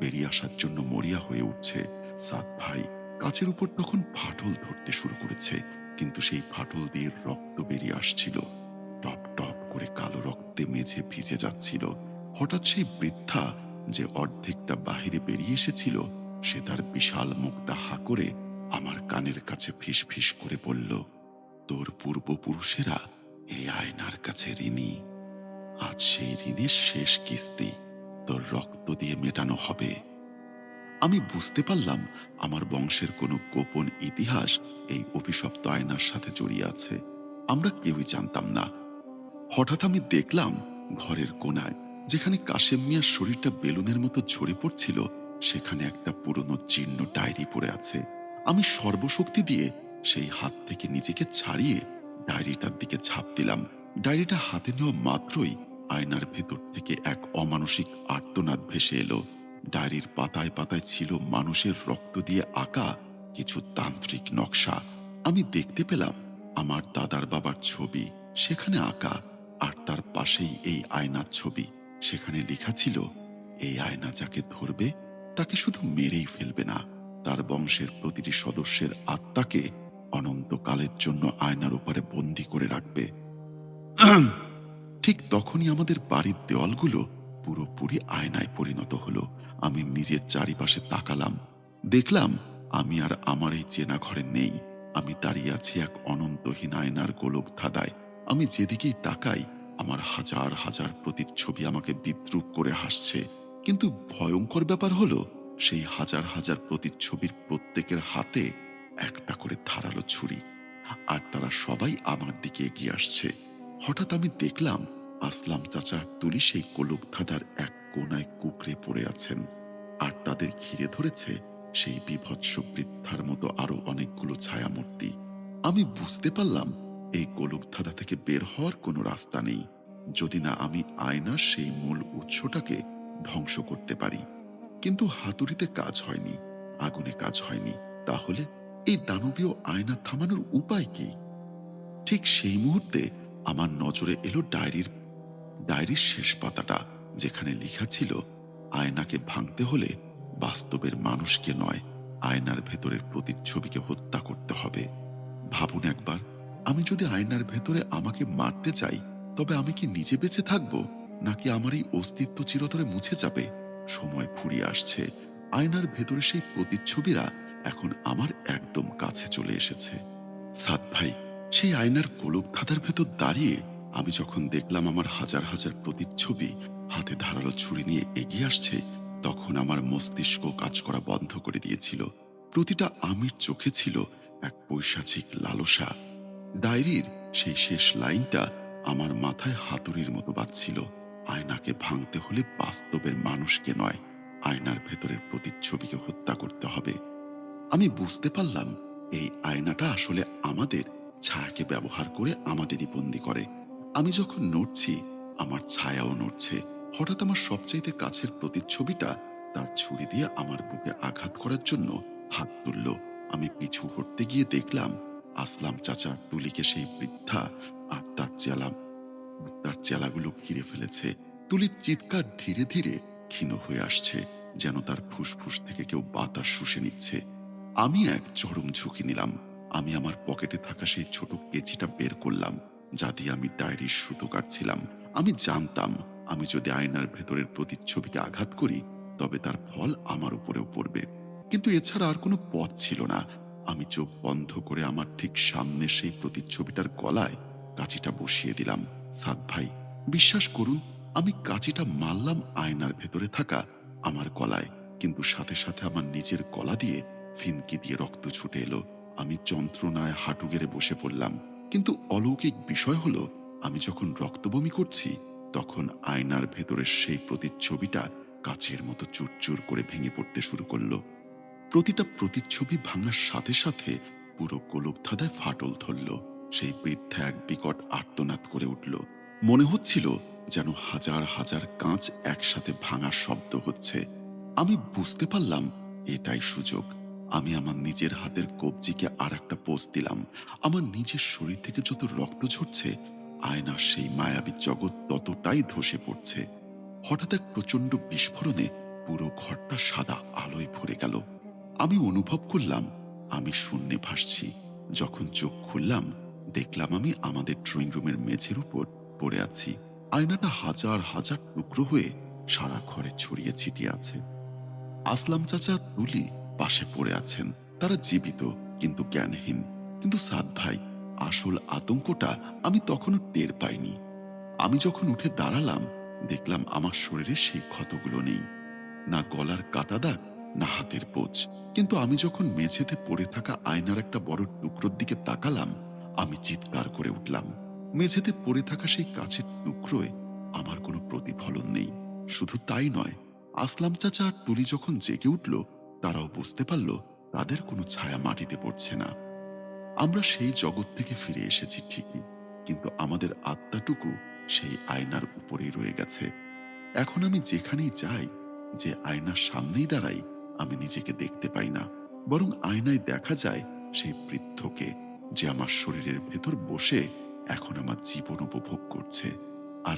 বেরিয়ে আসার জন্য মরিয়া হয়ে উঠছে। সাদ ভাই, কাচের উপর তখন ফাটল ধরতে শুরু করেছে, কিন্তু সেই ফাটল দিয়ে রক্ত বেরিয়ে আসছিল। টপ টপ করে কালো রক্তে মেঝে ভিজে যাচ্ছিল। হঠাৎ সেই বৃদ্ধা, যে অর্ধেকটা বাহিরে বেরিয়ে এসেছিল, সে তার বিশাল মুখটা হা করে আমার কানের কাছে ফিস ফিস করে বলল, তোর পূর্বপুরুষেরা এই আয়নার কাছে ঋণী। আজ সেই ঋণের শেষ কিস্তি তোর রক্ত দিয়ে মেটানো হবে। আমি বুঝতে পারলাম আমার বংশের কোনো গোপন ইতিহাস এই অভিশপ্ত আয়নার সাথে জড়িয়ে আছে। আমরা কেউই জানতাম না। হঠাৎ আমি দেখলাম ঘরের কোনায়, যেখানে কাশেম মিয়ার শরীরটা বেলুনের মতো ঝরে পড়ছিল, সেখানে একটা পুরনো জীর্ণ ডায়েরি পড়ে আছে। আমি সর্বশক্তি দিয়ে সেই হাত থেকে নিজেকে ছাড়িয়ে ডায়েরিটার দিকে ঝাঁপ দিলাম। ডায়েরিটা হাতে নেওয়া মাত্রই আয়নার ভেতর থেকে এক অমানসিক আর্তনাদ ভেসে এলো। ডায়েরির পাতায় পাতায় ছিল মানুষের রক্ত দিয়ে আঁকা কিছু তান্ত্রিক নকশা। আমি দেখতে পেলাম আমার দাদার বাবার ছবি সেখানে আঁকা, আর তার পাশেই এই আয়নার ছবি। সেখানে লেখা ছিল, এই আয়না যাকে ধরবে তাকে শুধু মেরেই ফেলবে না, তার বংশের প্রতিটি সদস্যের আত্মাকে অনন্তকালের জন্য আয়নার উপরে বন্দী করে রাখবে। ঠিক তখনই আমাদের বাড়ির দেওয়ালগুলো পুরোপুরি আয়নায় পরিণত হলো। আমি নিজের চারিপাশে তাকালাম, দেখলাম আমি আর আমার এই চেনা ঘরে নেই। আমি দাঁড়িয়ে আছি এক অনন্তহীন আয়নার গোলক ধাঁধায়। আমি যেদিকেই তাকাই আমার হাজার হাজার প্রতিচ্ছবি আমাকে বিদ্রূপ করে হাসছে। কিন্তু ভয়ঙ্কর ব্যাপার হলো, সেই হাজার হাজার প্রতিচ্ছবির প্রত্যেকের হাতে একটা করে ধারালো ছুরি, আর তারা সবাই আমার দিকে এগিয়ে আসছে। হঠাৎ আমি দেখলাম আসলাম চাচা তুলি সেই গোলক ধাঁধার এক কোনায় কুকড়ে পড়ে আছেন, আর তাদের ঘিরে ধরেছে সেই বিভৎস বৃদ্ধার মতো আরো অনেকগুলো ছায়ামূর্তি। আমি বুঝতে পারলাম এই গোলক ধাঁধা থেকে বের হওয়ার কোনো রাস্তা নেই, যদি না আমি আয়নার সেই মূল উৎসটাকে ধ্বংস করতে পারি। কিন্তু হাতুড়িতে কাজ হয়নি, আগুনে কাজ হয়নি, তাহলে এই দানবীয় আয়না থামানোর উপায় কি? ঠিক সেই মুহূর্তে আমার নজরে এলো ডায়েরির শেষ পাতাটা, যেখানে লেখা ছিল, আয়নাকে ভাঙতে হলে বাস্তবের মানুষকে নয়, আয়নার ভেতরের প্রতিচ্ছবিকে হত্যা করতে হবে। ভাবুন একবার, আমি যদি আয়নার ভেতরে আমাকে মারতে চাই, তবে আমি কি নিজে বেঁচে থাকব, নাকি আমার এই অস্তিত্ব চিরতরে মুছে যাবে? সময় ফুরিয়ে আসছে, আয়নার ভেতরে সেই প্রতিচ্ছবিরা এখন আমার একদম কাছে চলে এসেছে। সাদ ভাই, সেই আয়নার গোলক ধাঁধার ভেতর দাঁড়িয়ে আমি যখন দেখলাম আমার হাজার হাজার প্রতিচ্ছবি হাতে ধারালো ছুরি নিয়ে এগিয়ে আসছে, তখন আমার মস্তিষ্ক কাজ করা বন্ধ করে দিয়েছিল। প্রতিটা আমির চোখে ছিল এক পৈশাচিক লালসা। ডায়েরির সেই শেষ লাইনটা আমার মাথায় হাতুড়ির মতো বাজছিল, আয়নাকে ভাঙতে হলে বাস্তবের মানুষকে নয়, আয়নার ভেতরের প্রতিচ্ছবিকে হত্যা করতে হবে। আমি বুঝতে পারলাম এই আয়নাটা আসলে আমাদের ছায়াকে ব্যবহার করে আমাদেরই বন্দী করে। আমি যখন নড়ছি আমার ছায়াও নড়ছে। হঠাৎ আমার সবচাইতে কাছের প্রতিচ্ছবিটা তার ছুরি দিয়ে আমার বুকে আঘাত করার জন্য হাত তুলল। আমি পিছু হটতে গিয়ে দেখলাম আসলাম চাচার তুলিকে সেই বৃদ্ধা আর তার চেলাগুলো ঘিরে ফেলেছে। তুলির চিৎকার ধীরে ধীরে ক্ষীণ হয়ে আসছে, যেন তার ফুসফুস থেকে কেউ বাতাস শুষে নিচ্ছে। আমি এক চরম ঝুঁকি নিলাম। আমি আমার পকেটে থাকা সেই ছোট কেচিটা বের করলাম, যা দিয়ে আমি ডায়েরির সুতো কাটছিলাম। আমি জানতাম আমি যদি আয়নার ভেতরের প্রতিচ্ছবিকে আঘাত করি, তবে তার ফল আমার উপরেও পড়বে। কিন্তু এছাড়া আর কোনো পথ ছিল না। আমি চোখ বন্ধ করে আমার ঠিক সামনে সেই প্রতিচ্ছবিটার গলায় কাঁচিটা বসিয়ে দিলাম। সাদ ভাই, বিশ্বাস করুন, আমি কাঁচিটা মারলাম আয়নার ভেতরে থাকা আমার গলায়, কিন্তু সাথে সাথে আমার নিজের গলা দিয়ে ফিনকি দিয়ে রক্ত ছুটে এলো। আমি যন্ত্রণায় হাঁটু গেড়ে বসে পড়লাম। কিন্তু অলৌকিক বিষয় হলো, আমি যখন রক্তবমি করছি, তখন আয়নার ভেতরের সেই প্রতিচ্ছবিটা কাচের মতো চুরচুর করে ভেঙে পড়তে শুরু করলো। প্রতিটা প্রতিচ্ছবি ভাঙার সাথে সাথে পুরো গোলক ধাঁধায় ফাটল ধরল। সেই বৃদ্ধা এক বিকট আর্তনাদ করে উঠল। মনে হচ্ছিল যেন হাজার হাজার কাঁচ একসাথে ভাঙার শব্দ হচ্ছে। আমি বুঝতে পারলাম এটাই সুযোগ। আমি আমার নিজের হাতের কবজিকে আর একটা পোজ দিলাম। আমার নিজের শরীর থেকে যত রক্ত ঝরছে, আয়নার সেই মায়াবী জগৎ ততটাই ধসে পড়ছে। হঠাৎ এক প্রচন্ড বিস্ফোরণে পুরো ঘরটা সাদা আলোয় ভরে গেল। আমি অনুভব করলাম আমি শূন্যে ভাসছি। যখন চোখ খুললাম, দেখলাম আমি আমাদের ড্রয়িং রুমের মেঝের উপর পড়ে আছি। আয়নাটা হাজার হাজার টুকরো হয়ে সারা ঘরে ছড়িয়ে ছিটিয়ে আছে। আসলাম চাচা তুলি পাশে পড়ে আছেন। তারা জীবিত কিন্তু জ্ঞানহীন। কিন্তু সাদ ভাই, আসল আতঙ্কটা আমি তখনও টের পাইনি। আমি যখন উঠে দাঁড়ালাম, দেখলাম আমার শরীরে সেই ক্ষতগুলো নেই, না গলার কাটা দাগ, না হাতের পোঁচ। কিন্তু আমি যখন মেঝেতে পড়ে থাকা আয়নার একটা বড় টুকরোর দিকে তাকালাম, আমি চিৎকার করে উঠলাম। মেঝেতে পড়ে থাকা সেই কাচের টুকরোয় আমার কোনো প্রতিফলন নেই। শুধু তাই নয়, আসলাম চাচা আর তুলি যখন জেগে উঠল, তারাও বুঝতে পারল তাদের কোনো ছায়া মাটিতে পড়ছে না। আমরা সেই জগৎ থেকে ফিরে এসেছি ঠিকই, কিন্তু আমাদের আত্মাটুকু সেই আয়নার উপরেই রয়ে গেছে। এখন আমি যেখানেই যাই, যে আয়নার সামনেই দাঁড়াই, আমি নিজেকে দেখতে পাই না, বরং আয়নায় দেখা যায় সেই বৃদ্ধকে, যে আমার শরীরের ভেতর বসে এখন আমার জীবন উপভোগ করছে। আর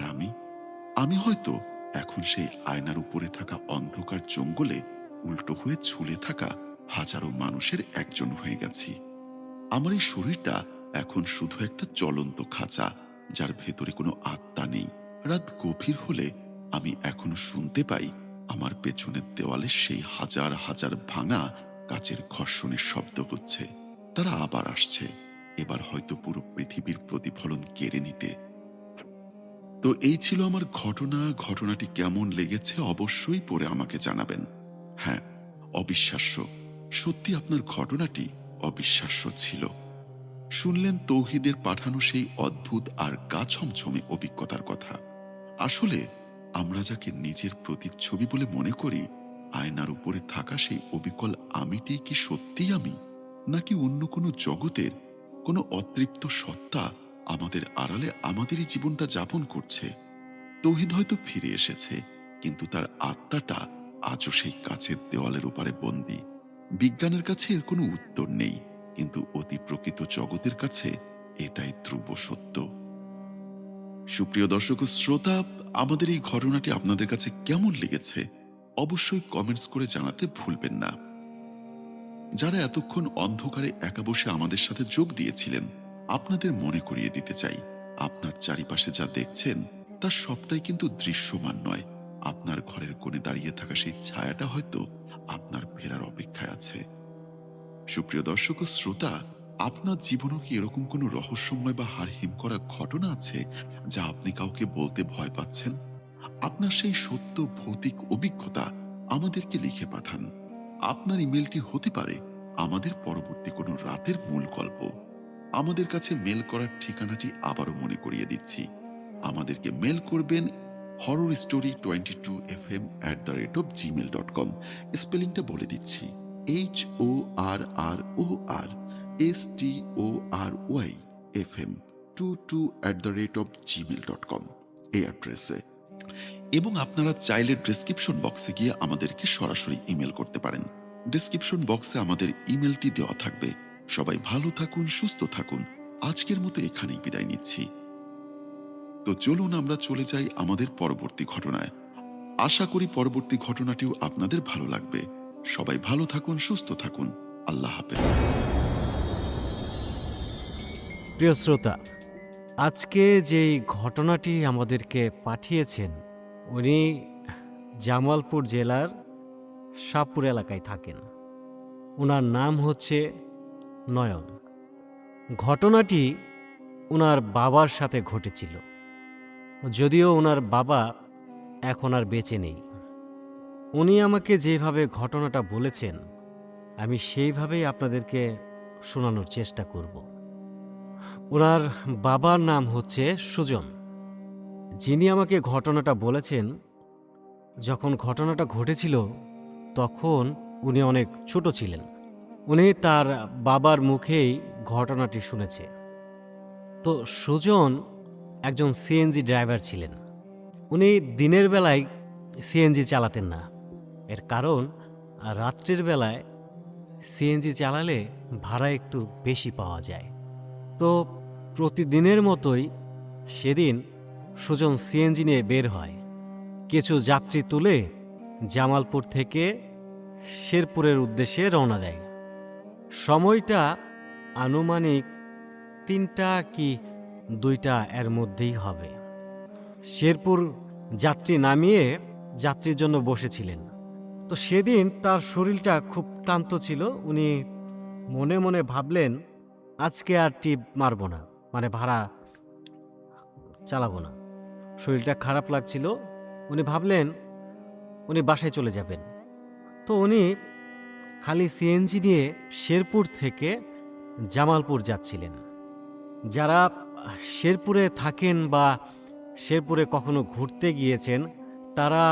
আমি হয়তো এখন সেই আয়নার উপরে থাকা অন্ধকার জঙ্গলে উল্টো হয়ে ঝুলে থাকা হাজারো মানুষের একজন হয়ে গেছি। আমার এই শরীরটা এখন শুধু একটা জ্বলন্ত খাঁচা, যার ভেতরে কোনো আত্মা নেই। রাত গভীর হলে আমি এখনো শুনতে পাই আমার পেছনের দেওয়ালে সেই হাজার হাজার ভাঙা কাচের ঘর্ষণের শব্দ হচ্ছে। তারা আবার আসছে, এবার হয়তো পুরো পৃথিবীর প্রতিফলন কেড়ে নিতে। তো এই ছিল আমার ঘটনা। ঘটনাটি কেমন লেগেছে অবশ্যই পড়ে আমাকে জানাবেন। হ্যাঁ, অবিশ্বাস্য, সত্যি আপনার ঘটনাটি অবিশ্বাস্য ছিল। শুনলেন তৌহিদের পাঠানো সেই অদ্ভুত আর গা ছমছমে অভিজ্ঞতার কথা। আসলে আমরা যাকে নিজের প্রতিচ্ছবি বলে মনে করি, আয়নার উপরে থাকা সেই অবিকল আমিটি কি সত্যিই আমি, নাকি অন্য কোনো জগতের কোনো অতৃপ্ত সত্তা আমাদের আড়ালে আমাদেরই জীবনটা যাপন করছে? তৌহিদ হয়তো ফিরে এসেছে, কিন্তু তার আত্মাটা আজও সেই কাছের দেওয়ালের ওপারে বন্দী। বিজ্ঞানের কাছে এর কোনো উত্তর নেই, কিন্তু অতি প্রকৃত জগতের কাছে এটাই ধ্রুব সত্য। সুপ্রিয় দর্শক ও শ্রোতা, আমাদের এই ঘটনাটি আপনাদের কাছে কেমন লেগেছে অবশ্যই কমেন্টস করে জানাতে ভুলবেন না। যারা এতক্ষণ অন্ধকারে একা বসে আমাদের সাথে যোগ দিয়েছিলেন, আপনাদের মনে করিয়ে দিতে চাই, আপনার চারিপাশে যা দেখছেন তার সবটাই কিন্তু দৃশ্যমান নয়। আপনার ঘরের কোণে দাঁড়িয়ে থাকা সেই ছায়াটা হয়তো আপনার ফেরার অপেক্ষায় আছে। সুপ্রিয় দর্শক ও শ্রোতা, আপনার জীবনেও কি এরকম কোনো রহস্যময় বা হাড়হিম করা ঘটনা আছে যা আপনি কাউকে বলতে ভয় পাচ্ছেন? আপনার সেই সত্য ভৌতিক অভিজ্ঞতা আমাদেরকে লিখে পাঠান। আপনার ইমেলটি হতে পারে আমাদের পরবর্তী কোনো রাতের মূল গল্প। আমাদের কাছে মেল করার ঠিকানাটি আবারও মনে করিয়ে দিচ্ছি। আমাদেরকে মেল করবেন horrorstory22fm@gmail.com। স্পেলিংটা বলে দিচ্ছি, horrorstory22fm22@gmail.com এই অ্যাড্রেসে। এবং আপনারা চাইলে ডেসক্রিপশন বক্সে গিয়ে আমাদেরকে সরাসরি ইমেল করতে পারেন। ডেসক্রিপশন বক্সে আমাদের ইমেলটি দেওয়া থাকবে। সবাই ভালো থাকুন, সুস্থ থাকুন। আজকের মতো এখানেই বিদায় নিচ্ছি। তো চলুন আমরা চলে যাই আমাদের পরবর্তী ঘটনায়। আশা করি পরবর্তী ঘটনাটিও আপনাদের ভালো লাগবে। সবাই ভালো থাকুন, সুস্থ থাকুন। আল্লাহ হাফেজ। প্রিয় শ্রোতা, আজকে যেই ঘটনাটি আমাদেরকে পাঠিয়েছেন, উনি জামালপুর জেলার শাহপুর এলাকায় থাকেন। ওনার নাম হচ্ছে নয়ন। ঘটনাটি ওনার বাবার সাথে ঘটেছিল, যদিও ওনার বাবা এখন আর বেঁচে নেই। উনি আমাকে যেভাবে ঘটনাটা বলেছেন, আমি সেইভাবেই আপনাদেরকে শোনানোর চেষ্টা করব। ওনার বাবার নাম হচ্ছে সুজন। যিনি আমাকে ঘটনাটা বলেছেন, যখন ঘটনাটা ঘটেছিল তখন উনি অনেক ছোট ছিলেন। উনি তার বাবার মুখেই ঘটনাটি শুনেছে। তো সুজন একজন সিএনজি ড্রাইভার ছিলেন। উনি দিনের বেলায় সিএনজি চালাতেন না। এর কারণ, রাত্রের বেলায় সিএনজি চালালে ভাড়া একটু বেশি পাওয়া যায়। তো প্রতিদিনের মতোই সেদিন সুজন সিএনজি নিয়ে বের হয়। কিছু যাত্রী তুলে জামালপুর থেকে শেরপুরের উদ্দেশ্যে রওনা দেয়। সময়টা আনুমানিক 3টা কি 2টা এর মধ্যেই হবে। শেরপুর যাত্রী নামিয়ে যাত্রীর জন্য বসেছিলেন। তো সেদিন তার শরীরটা খুব ক্লান্ত ছিল। উনি মনে মনে ভাবলেন, আজকে আর টিপ মারব না, মানে ভাড়া চালাবো না। শরীরটা খারাপ লাগছিল। উনি ভাবলেন উনি বাসায় চলে যাবেন। তো উনি খালি সিএনজি নিয়ে শেরপুর থেকে জামালপুর যাচ্ছিলেন। যারা শেরপুরে থাকেন বা শেরপুরে কখনো ঘুরতে গিয়েছেন, তারা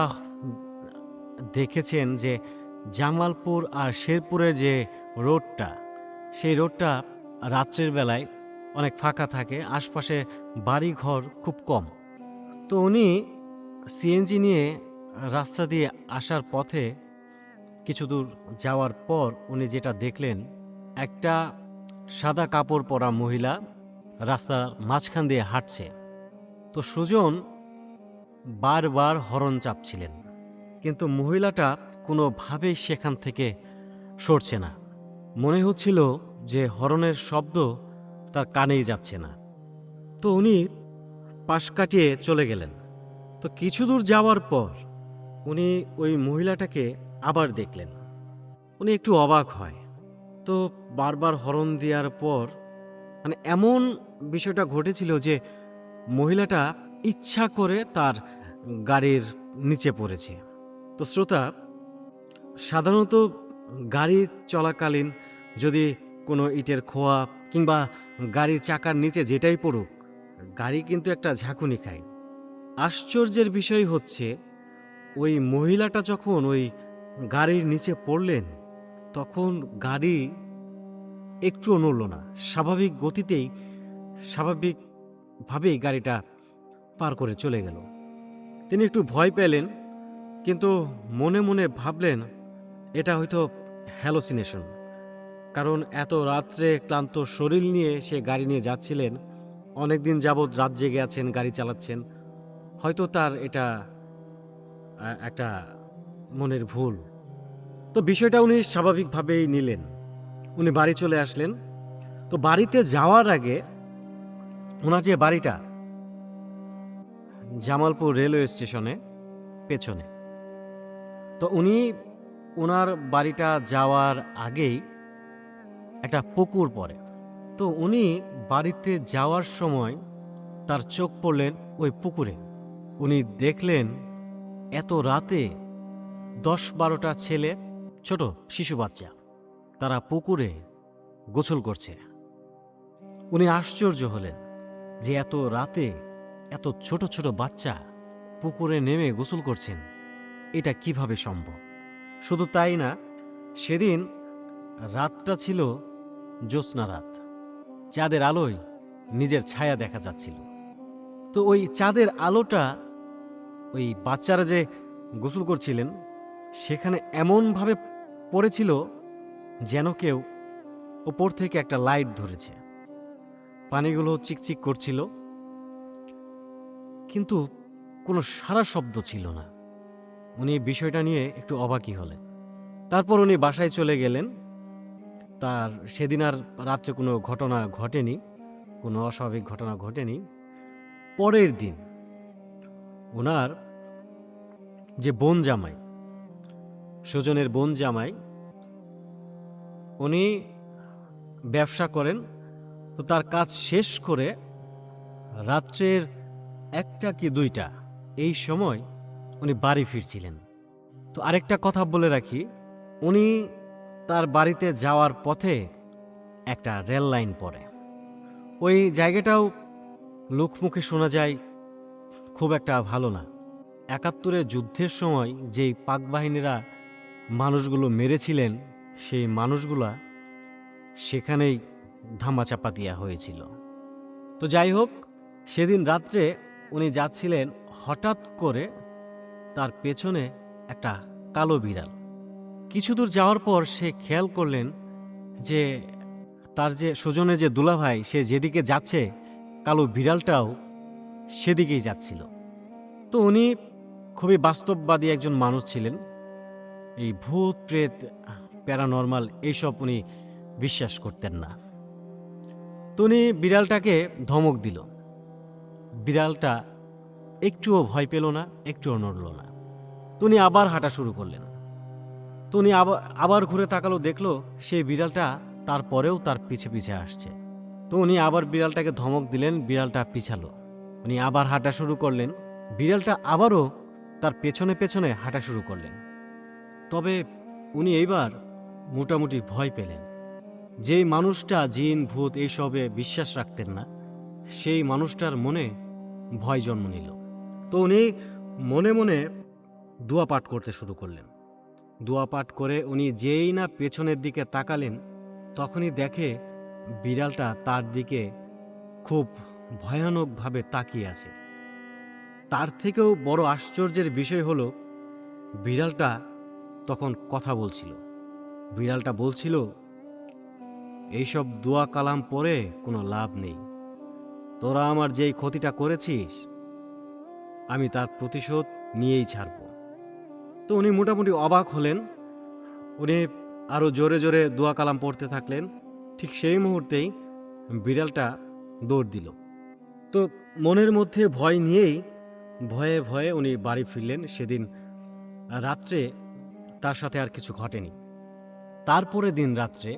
দেখেছেন যে জামালপুর আর শেরপুরের যে রোডটা, সেই রোডটা রাত্রের বেলায় অনেক ফাঁকা থাকে, আশপাশে বাড়ি ঘর খুব কম। তো উনি সিএনজি নিয়ে রাস্তা দিয়ে আসার পথে কিছু দূর যাওয়ার পর উনি যেটা দেখলেন, একটা সাদা কাপড় পরা মহিলা রাস্তার মাঝখান দিয়ে হাঁটছে। তো সুজন বারবার হর্ন চাপছিলেন, কিন্তু মহিলাটা কোনোভাবেই সেখান থেকে সরছে না। মনে হচ্ছিল যে হর্নের শব্দ তার কানেই যাচ্ছে না। তো উনি পাশ কাটিয়ে চলে গেলেন। তো কিছু দূর যাওয়ার পর উনি ওই মহিলাটাকে আবার দেখলেন। উনি একটু অবাক হয়। তো বারবার হর্ন দেওয়ার পর মানে এমন বিষয়টা ঘটেছিল যে মহিলাটা ইচ্ছা করে তার গাড়ির নিচে পড়েছে। তো শ্রোতা, সাধারণত গাড়ি চলাকালীন যদি কোনো ইটের খোয়া কিংবা গাড়ির চাকার নিচে যেটাই পড়ুক, গাড়ি কিন্তু একটা ঝাঁকুনি খায়। আশ্চর্যের বিষয় হচ্ছে, ওই মহিলাটা যখন ওই গাড়ির নিচে পড়লেন, তখন গাড়ি একটুও নড়ল না। স্বাভাবিক গতিতেই, স্বাভাবিকভাবেই গাড়িটা পার করে চলে গেল। তিনি একটু ভয় পেলেন, কিন্তু মনে মনে ভাবলেন এটা হয়তো হ্যালোসিনেশন। কারণ এত রাত্রে ক্লান্ত শরীর নিয়ে সে গাড়ি নিয়ে যাচ্ছিলেন, অনেকদিন যাবৎ রাত জেগে আছেন, গাড়ি চালাচ্ছেন, হয়তো তার এটা একটা মনের ভুল। তো বিষয়টা উনি স্বাভাবিকভাবেই নিলেন। উনি বাড়ি চলে আসলেন। তো বাড়িতে যাওয়ার আগে ওনার যে বাড়িটা জামালপুর রেলওয়ে স্টেশনে পেছনে, তো উনি ওনার বাড়িটা যাওয়ার আগেই একটা পুকুর পড়ে। তো উনি বাড়িতে যাওয়ার সময় তার চোখ পড়লেন ওই পুকুরে। উনি দেখলেন এত রাতে 10-12টা ছেলে, ছোট শিশু বাচ্চা, তারা পুকুরে গোসল করছে। উনি আশ্চর্য হলেন যে এত রাতে এত ছোট ছোট বাচ্চা পুকুরে নেমে গোসল করছেন, এটা কিভাবে সম্ভব। শুধু তাই না, সেদিন রাতটা ছিল জ্যোৎস্না রাত, চাঁদের আলোয় নিজের ছায়া দেখা যাচ্ছিল। তো ওই চাঁদের আলোটা ওই বাচ্চারা যে গোসল করছিলেন সেখানে এমনভাবে পড়েছিল যেন কেউ ওপর থেকে একটা লাইট ধরেছে। পানিগুলো চিকচিক করছিল, কিন্তু কোনো সারা শব্দ ছিল না। উনি বিষয়টা নিয়ে একটু অবাকই হলেন। তারপর উনি বাসায় চলে গেলেন। তার সেদিন আর রাত্রে কোনো ঘটনা ঘটেনি, কোনো অস্বাভাবিক ঘটনা ঘটেনি। পরের দিন ওনার যে বোন জামাই, সুজনের বোন জামাই, উনি ব্যবসা করেন। তো তার কাজ শেষ করে রাত্রের 1টা কি 2টা এই সময় উনি বাড়ি ফিরছিলেন। তো আরেকটা কথা বলে রাখি, উনি তার বাড়িতে যাওয়ার পথে একটা রেল লাইন পড়ে। ওই জায়গাটাও লোকমুখে শোনা যায় খুব একটা ভালো না। 71-এর যুদ্ধের সময় যেই পাক বাহিনীরা মানুষগুলো মেরেছিলেন, সেই মানুষগুলা সেখানেই ধামাচাপা দেওয়া হয়েছিল। তো যাই হোক, সেদিন রাত্রে উনি যাচ্ছিলেন, হঠাৎ করে তার পেছনে একটা কালো বিড়াল। কিছু দূর যাওয়ার পর সে খেয়াল করলেন যে তার যে সুজনের যে দুলাভাই, সে যেদিকে যাচ্ছে কালো বিড়ালটাও সেদিকেই যাচ্ছিল। তো উনি খুবই বাস্তববাদী একজন মানুষ ছিলেন। এই ভূত প্রেত, প্যারানর্মাল এইসব উনি বিশ্বাস করতেন না। তো উনি বিড়ালটাকে ধমক দিল। বিড়ালটা একটুও ভয় পেল না, একটুও নড়ল না। তো উনি আবার হাঁটা শুরু করলেন। তো উনি আবার ঘুরে তাকালো, দেখলো সেই বিড়ালটা তারপরেও তার পিছে পিছে আসছে। তো উনি আবার বিড়ালটাকে ধমক দিলেন, বিড়ালটা পিছালো। উনি আবার হাঁটা শুরু করলেন, বিড়ালটা আবারও তার পেছনে পেছনে হাঁটা শুরু করলেন। তবে উনি এইবার মোটামুটি ভয় পেলেন। যেই মানুষটা জিন ভূত এইসবে বিশ্বাস রাখতেন না, সেই মানুষটার মনে ভয় জন্ম নিল। তো উনি মনে মনে দোয়া পাঠ করতে শুরু করলেন। দোয়া পাঠ করে উনি যেই না পেছনের দিকে তাকালেন, তখনই দেখে বিড়ালটা তার দিকে খুব ভয়ানকভাবে তাকিয়ে আছে। তার থেকেও বড় আশ্চর্যের বিষয় হলো, বিড়ালটা তখন কথা বলছিল। বিড়ালটা বলছিল, এইসব দোয়া কালাম পড়ে কোনো লাভ নেই। তোরা আমার যেই ক্ষতিটা করেছিস, আমি তার প্রতিশোধ নিয়েই ছাড়ব। তো উনি মোটামুটি অবাক হলেন। উনি আরও জোরে জোরে দোয়া কালাম পড়তে থাকলেন। ঠিক সেই মুহূর্তেই বিড়ালটা দৌড় দিল। তো মনের মধ্যে ভয় নিয়েই ভয়ে ভয়ে উনি বাড়ি ফিরলেন। সেদিন রাত্রে তার সাথে আর কিছু ঘটেনি। তারপরে দিন রাত্রে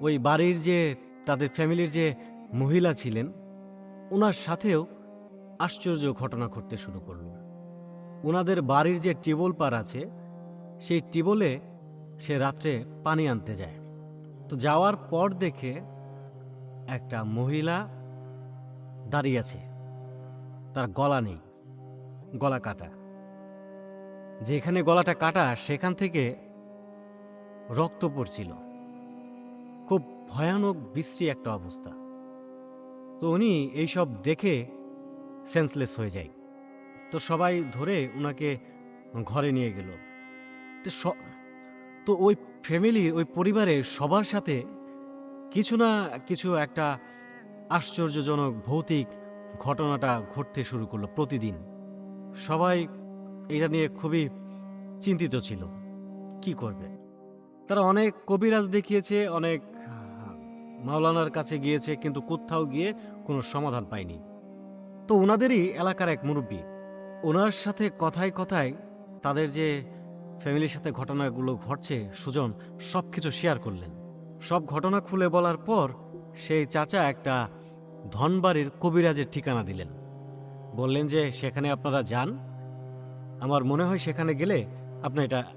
ওই বাড়ির যে তাদের ফ্যামিলির যে মহিলা ছিলেন, ওনার সাথেও আশ্চর্য ঘটনা ঘটতে শুরু করল। ওনাদের বাড়ির যে টিউবওয়েল পার আছে, সেই টিউবওয়েলে সে রাত্রে পানি আনতে যায়। তো যাওয়ার পর দেখে একটা মহিলা দাঁড়িয়ে আছে, তার গলা নেই, গলা কাটা। যেখানে গলাটা কাটা সেখান থেকে রক্ত পড়ছিল। খুব ভয়ানক বিশ্রী একটা অবস্থা। তো উনি এইসব দেখে সেন্সলেস হয়ে যায়। তো সবাই ধরে ওনাকে ঘরে নিয়ে গেল। তো ওই ফ্যামিলির, ওই পরিবারের সবার সাথে কিছু না কিছু একটা আশ্চর্যজনক ভৌতিক ঘটনাটা ঘটতে শুরু করলো প্রতিদিন। সবাই এটা নিয়ে খুবই চিন্তিত ছিল, কি করবে। তারা অনেক কবিরাজ দেখিয়েছে, অনেক মাওলানার কাছে গিয়েছে, কিন্তু কোথাও গিয়ে কোনো সমাধান পায়নি। তো ওনাদেরই এলাকার এক মুরব্বী, ওনার সাথে কথায় কথায় তাদের যে ফ্যামিলির সাথে ঘটনাগুলো ঘটছে, সুজন সব কিছু শেয়ার করলেন। সব ঘটনা খুলে বলার পর সেই চাচা একটা ধনবাড়ির কবিরাজের ঠিকানা দিলেন। বললেন যে সেখানে আপনারা যান, আমার মনে হয় সেখানে গেলে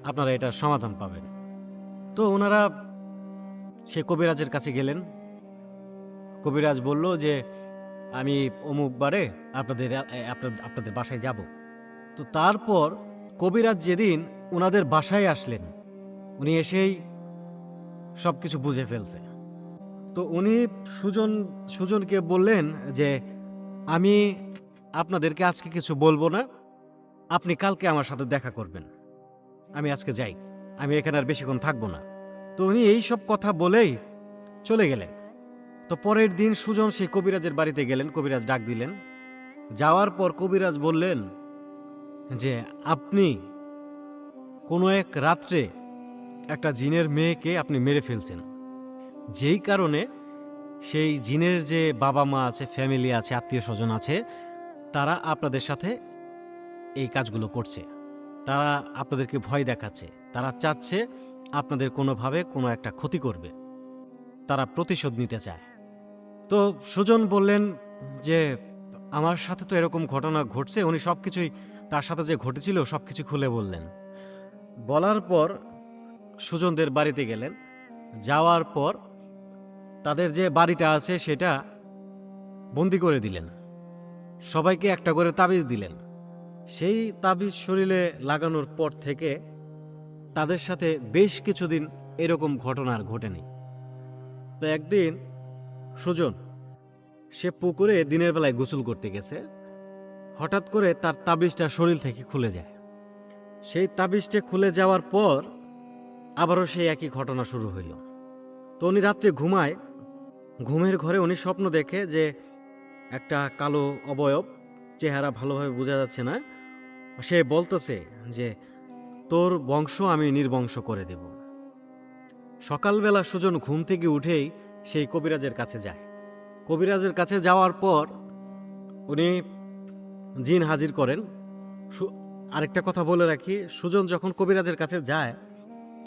আপনারা এটা সমাধান পাবেন। তো ওনারা সে কবিরাজের কাছে গেলেন। কবিরাজ বলল যে আমি অমুক বারে আপনাদের বাসায় যাব। তো তারপর কবিরাজ যেদিন ওনাদের বাসায় আসলেন, উনি এসেই সব কিছু বুঝে ফেলছে। তো উনি সুজনকে বললেন যে আমি আপনাদেরকে আজকে কিছু বলবো না, আপনি কালকে আমার সাথে দেখা করবেন, আমি আজকে যাই, আমি এখানে আর বেশিক্ষণ থাকবো না। তো উনি এই সব কথা বলেই চলে গেলেন। তো পরের দিন সুজন সেই কবিরাজের বাড়িতে গেলেন, কবিরাজ ডাক দিলেন। যাওয়ার পর কবিরাজ বললেন যে আপনি কোনো এক রাত্রে একটা জিনের মেয়েকে আপনি মেরে ফেলছেন, যেই কারণে সেই জিনের যে বাবা মা আছে, ফ্যামিলি আছে, আত্মীয় স্বজন আছে, তারা আপনাদের সাথে এই কাজগুলো করছে। তারা আপনাদেরকে ভয় দেখাচ্ছে, তারা চাচ্ছে আপনাদের কোনোভাবে কোনো একটা ক্ষতি করবে, তারা প্রতিশোধ নিতে চায়। তো সুজন বললেন যে আমার সাথে তো এরকম ঘটনা ঘটছে। উনি সব কিছুই, তার সাথে যে ঘটেছিল সব কিছু খুলে বললেন। বলার পর সুজনদের বাড়িতে গেলেন। যাওয়ার পর তাদের যে বাড়িটা আছে সেটা বন্দি করে দিলেন। সবাইকে একটা করে তাবিজ দিলেন। সেই তাবিজ শরীরে লাগানোর পর থেকে তাদের সাথে বেশ কিছুদিন এরকম ঘটনা আর ঘটেনি। তো একদিন সুজন সে পুকুরে দিনের বেলায় গোসল করতে গেছে। হঠাৎ করে তার তাবিজটা শরীর থেকে খুলে যায়। সেই তাবিজটা খুলে যাওয়ার পর আবারও সেই একই ঘটনা শুরু হইল। তো উনি রাত্রে ঘুমায়, ঘুমের ঘরে উনি স্বপ্ন দেখে যে একটা কালো অবয়ব, চেহারা ভালোভাবে বোঝা যাচ্ছে না, সে বলতেছে যে তোর বংশ আমি নির্বংশ করে দেব। সকালবেলা সুজন ঘুম থেকে উঠেই সেই কবিরাজের কাছে যায়। কবিরাজের কাছে যাওয়ার পর উনি জিন হাজির করেন। আরেকটা কথা বলে রাখি, সুজন যখন কবিরাজের কাছে যায়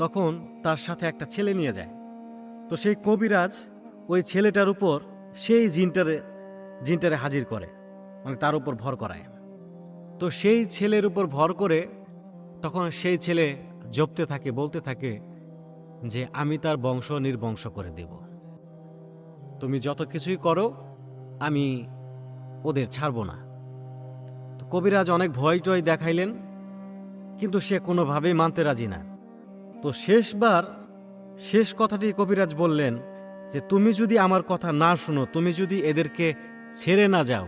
তখন তার সাথে একটা ছেলে নিয়ে যায়। তো সেই কবিরাজ ওই ছেলেটার উপর সেই জিনটারে হাজির করে, মানে তার উপর ভর করায়। তো সেই ছেলের উপর ভর করে তখন সেই ছেলে জপতে থাকে, বলতে থাকে যে আমি তার বংশ নির্বংশ করে দেব, তুমি যত কিছুই করো আমি ওদের ছাড়ব না। তো কবিরাজ অনেক ভয় টয় দেখাইলেন, কিন্তু সে কোনোভাবেই মানতে রাজি না। তো শেষ কথাটি কবিরাজ বললেন যে তুমি যদি আমার কথা না শুনো, তুমি যদি এদেরকে ছেড়ে না যাও,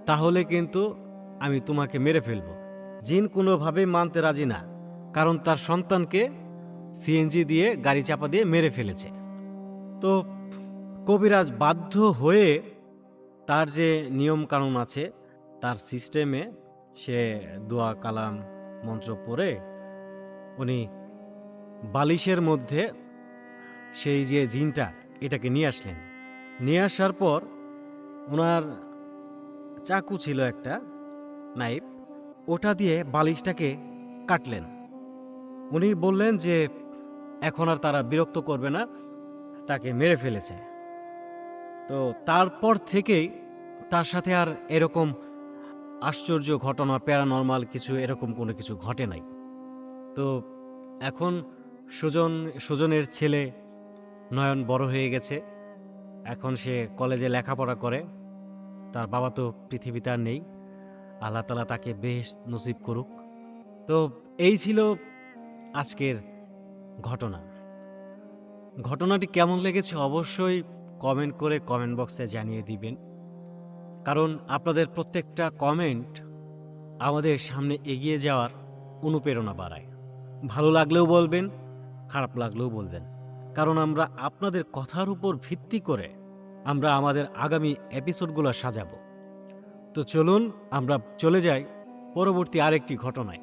তাহলে কিন্তু আমি তোমাকে মেরে ফেলব। জিন কোনোভাবেই মানতে রাজি না, কারণ তার সন্তানকে সিএনজি দিয়ে গাড়ি চাপা দিয়ে মেরে ফেলেছে। তো কবিরাজ বাধ্য হয়ে তার যে নিয়ম কানুন আছে তার সিস্টেমে সে দোয়া কালাম মন্ত্র পড়ে উনি বালিশের মধ্যে সেই যে জিনটা এটাকে নিয়ে আসলেন। নিয়ে আসার পর ওনার চাকু ছিল একটা নাইফ, ওটা দিয়ে বালিশটাকে কাটলেন। উনি বললেন যে এখন আর তারা বিরক্ত করবে না, তাকে মেরে ফেলেছে। তো তারপর থেকেই তার সাথে আর এরকম আশ্চর্য ঘটনা, প্যারানর্মাল কিছু এরকম কোনো কিছু ঘটে নাই। তো এখন সুজনের ছেলে নয়ন বড় হয়ে গেছে, এখন সে কলেজে লেখাপড়া করে। তার বাবা তো পৃথিবীতে আর নেই, আল্লাহ তাআলা তাকে বেশ নসিব করুক। তো এই ছিল আজকের ঘটনা। ঘটনাটি কেমন লেগেছে অবশ্যই কমেন্ট করে কমেন্ট বক্সে জানিয়ে দিবেন, কারণ আপনাদের প্রত্যেকটা কমেন্ট আমাদের সামনে এগিয়ে যাওয়ার অনুপ্রেরণা বাড়ায়। ভালো লাগলেও বলবেন, খারাপ লাগলেও বলবেন, কারণ আমরা আপনাদের কথার উপর ভিত্তি করে আমরা আমাদের আগামী এপিসোডগুলো সাজাবো। তো চলুন আমরা চলে যাই পরবর্তী আরেকটি ঘটনায়।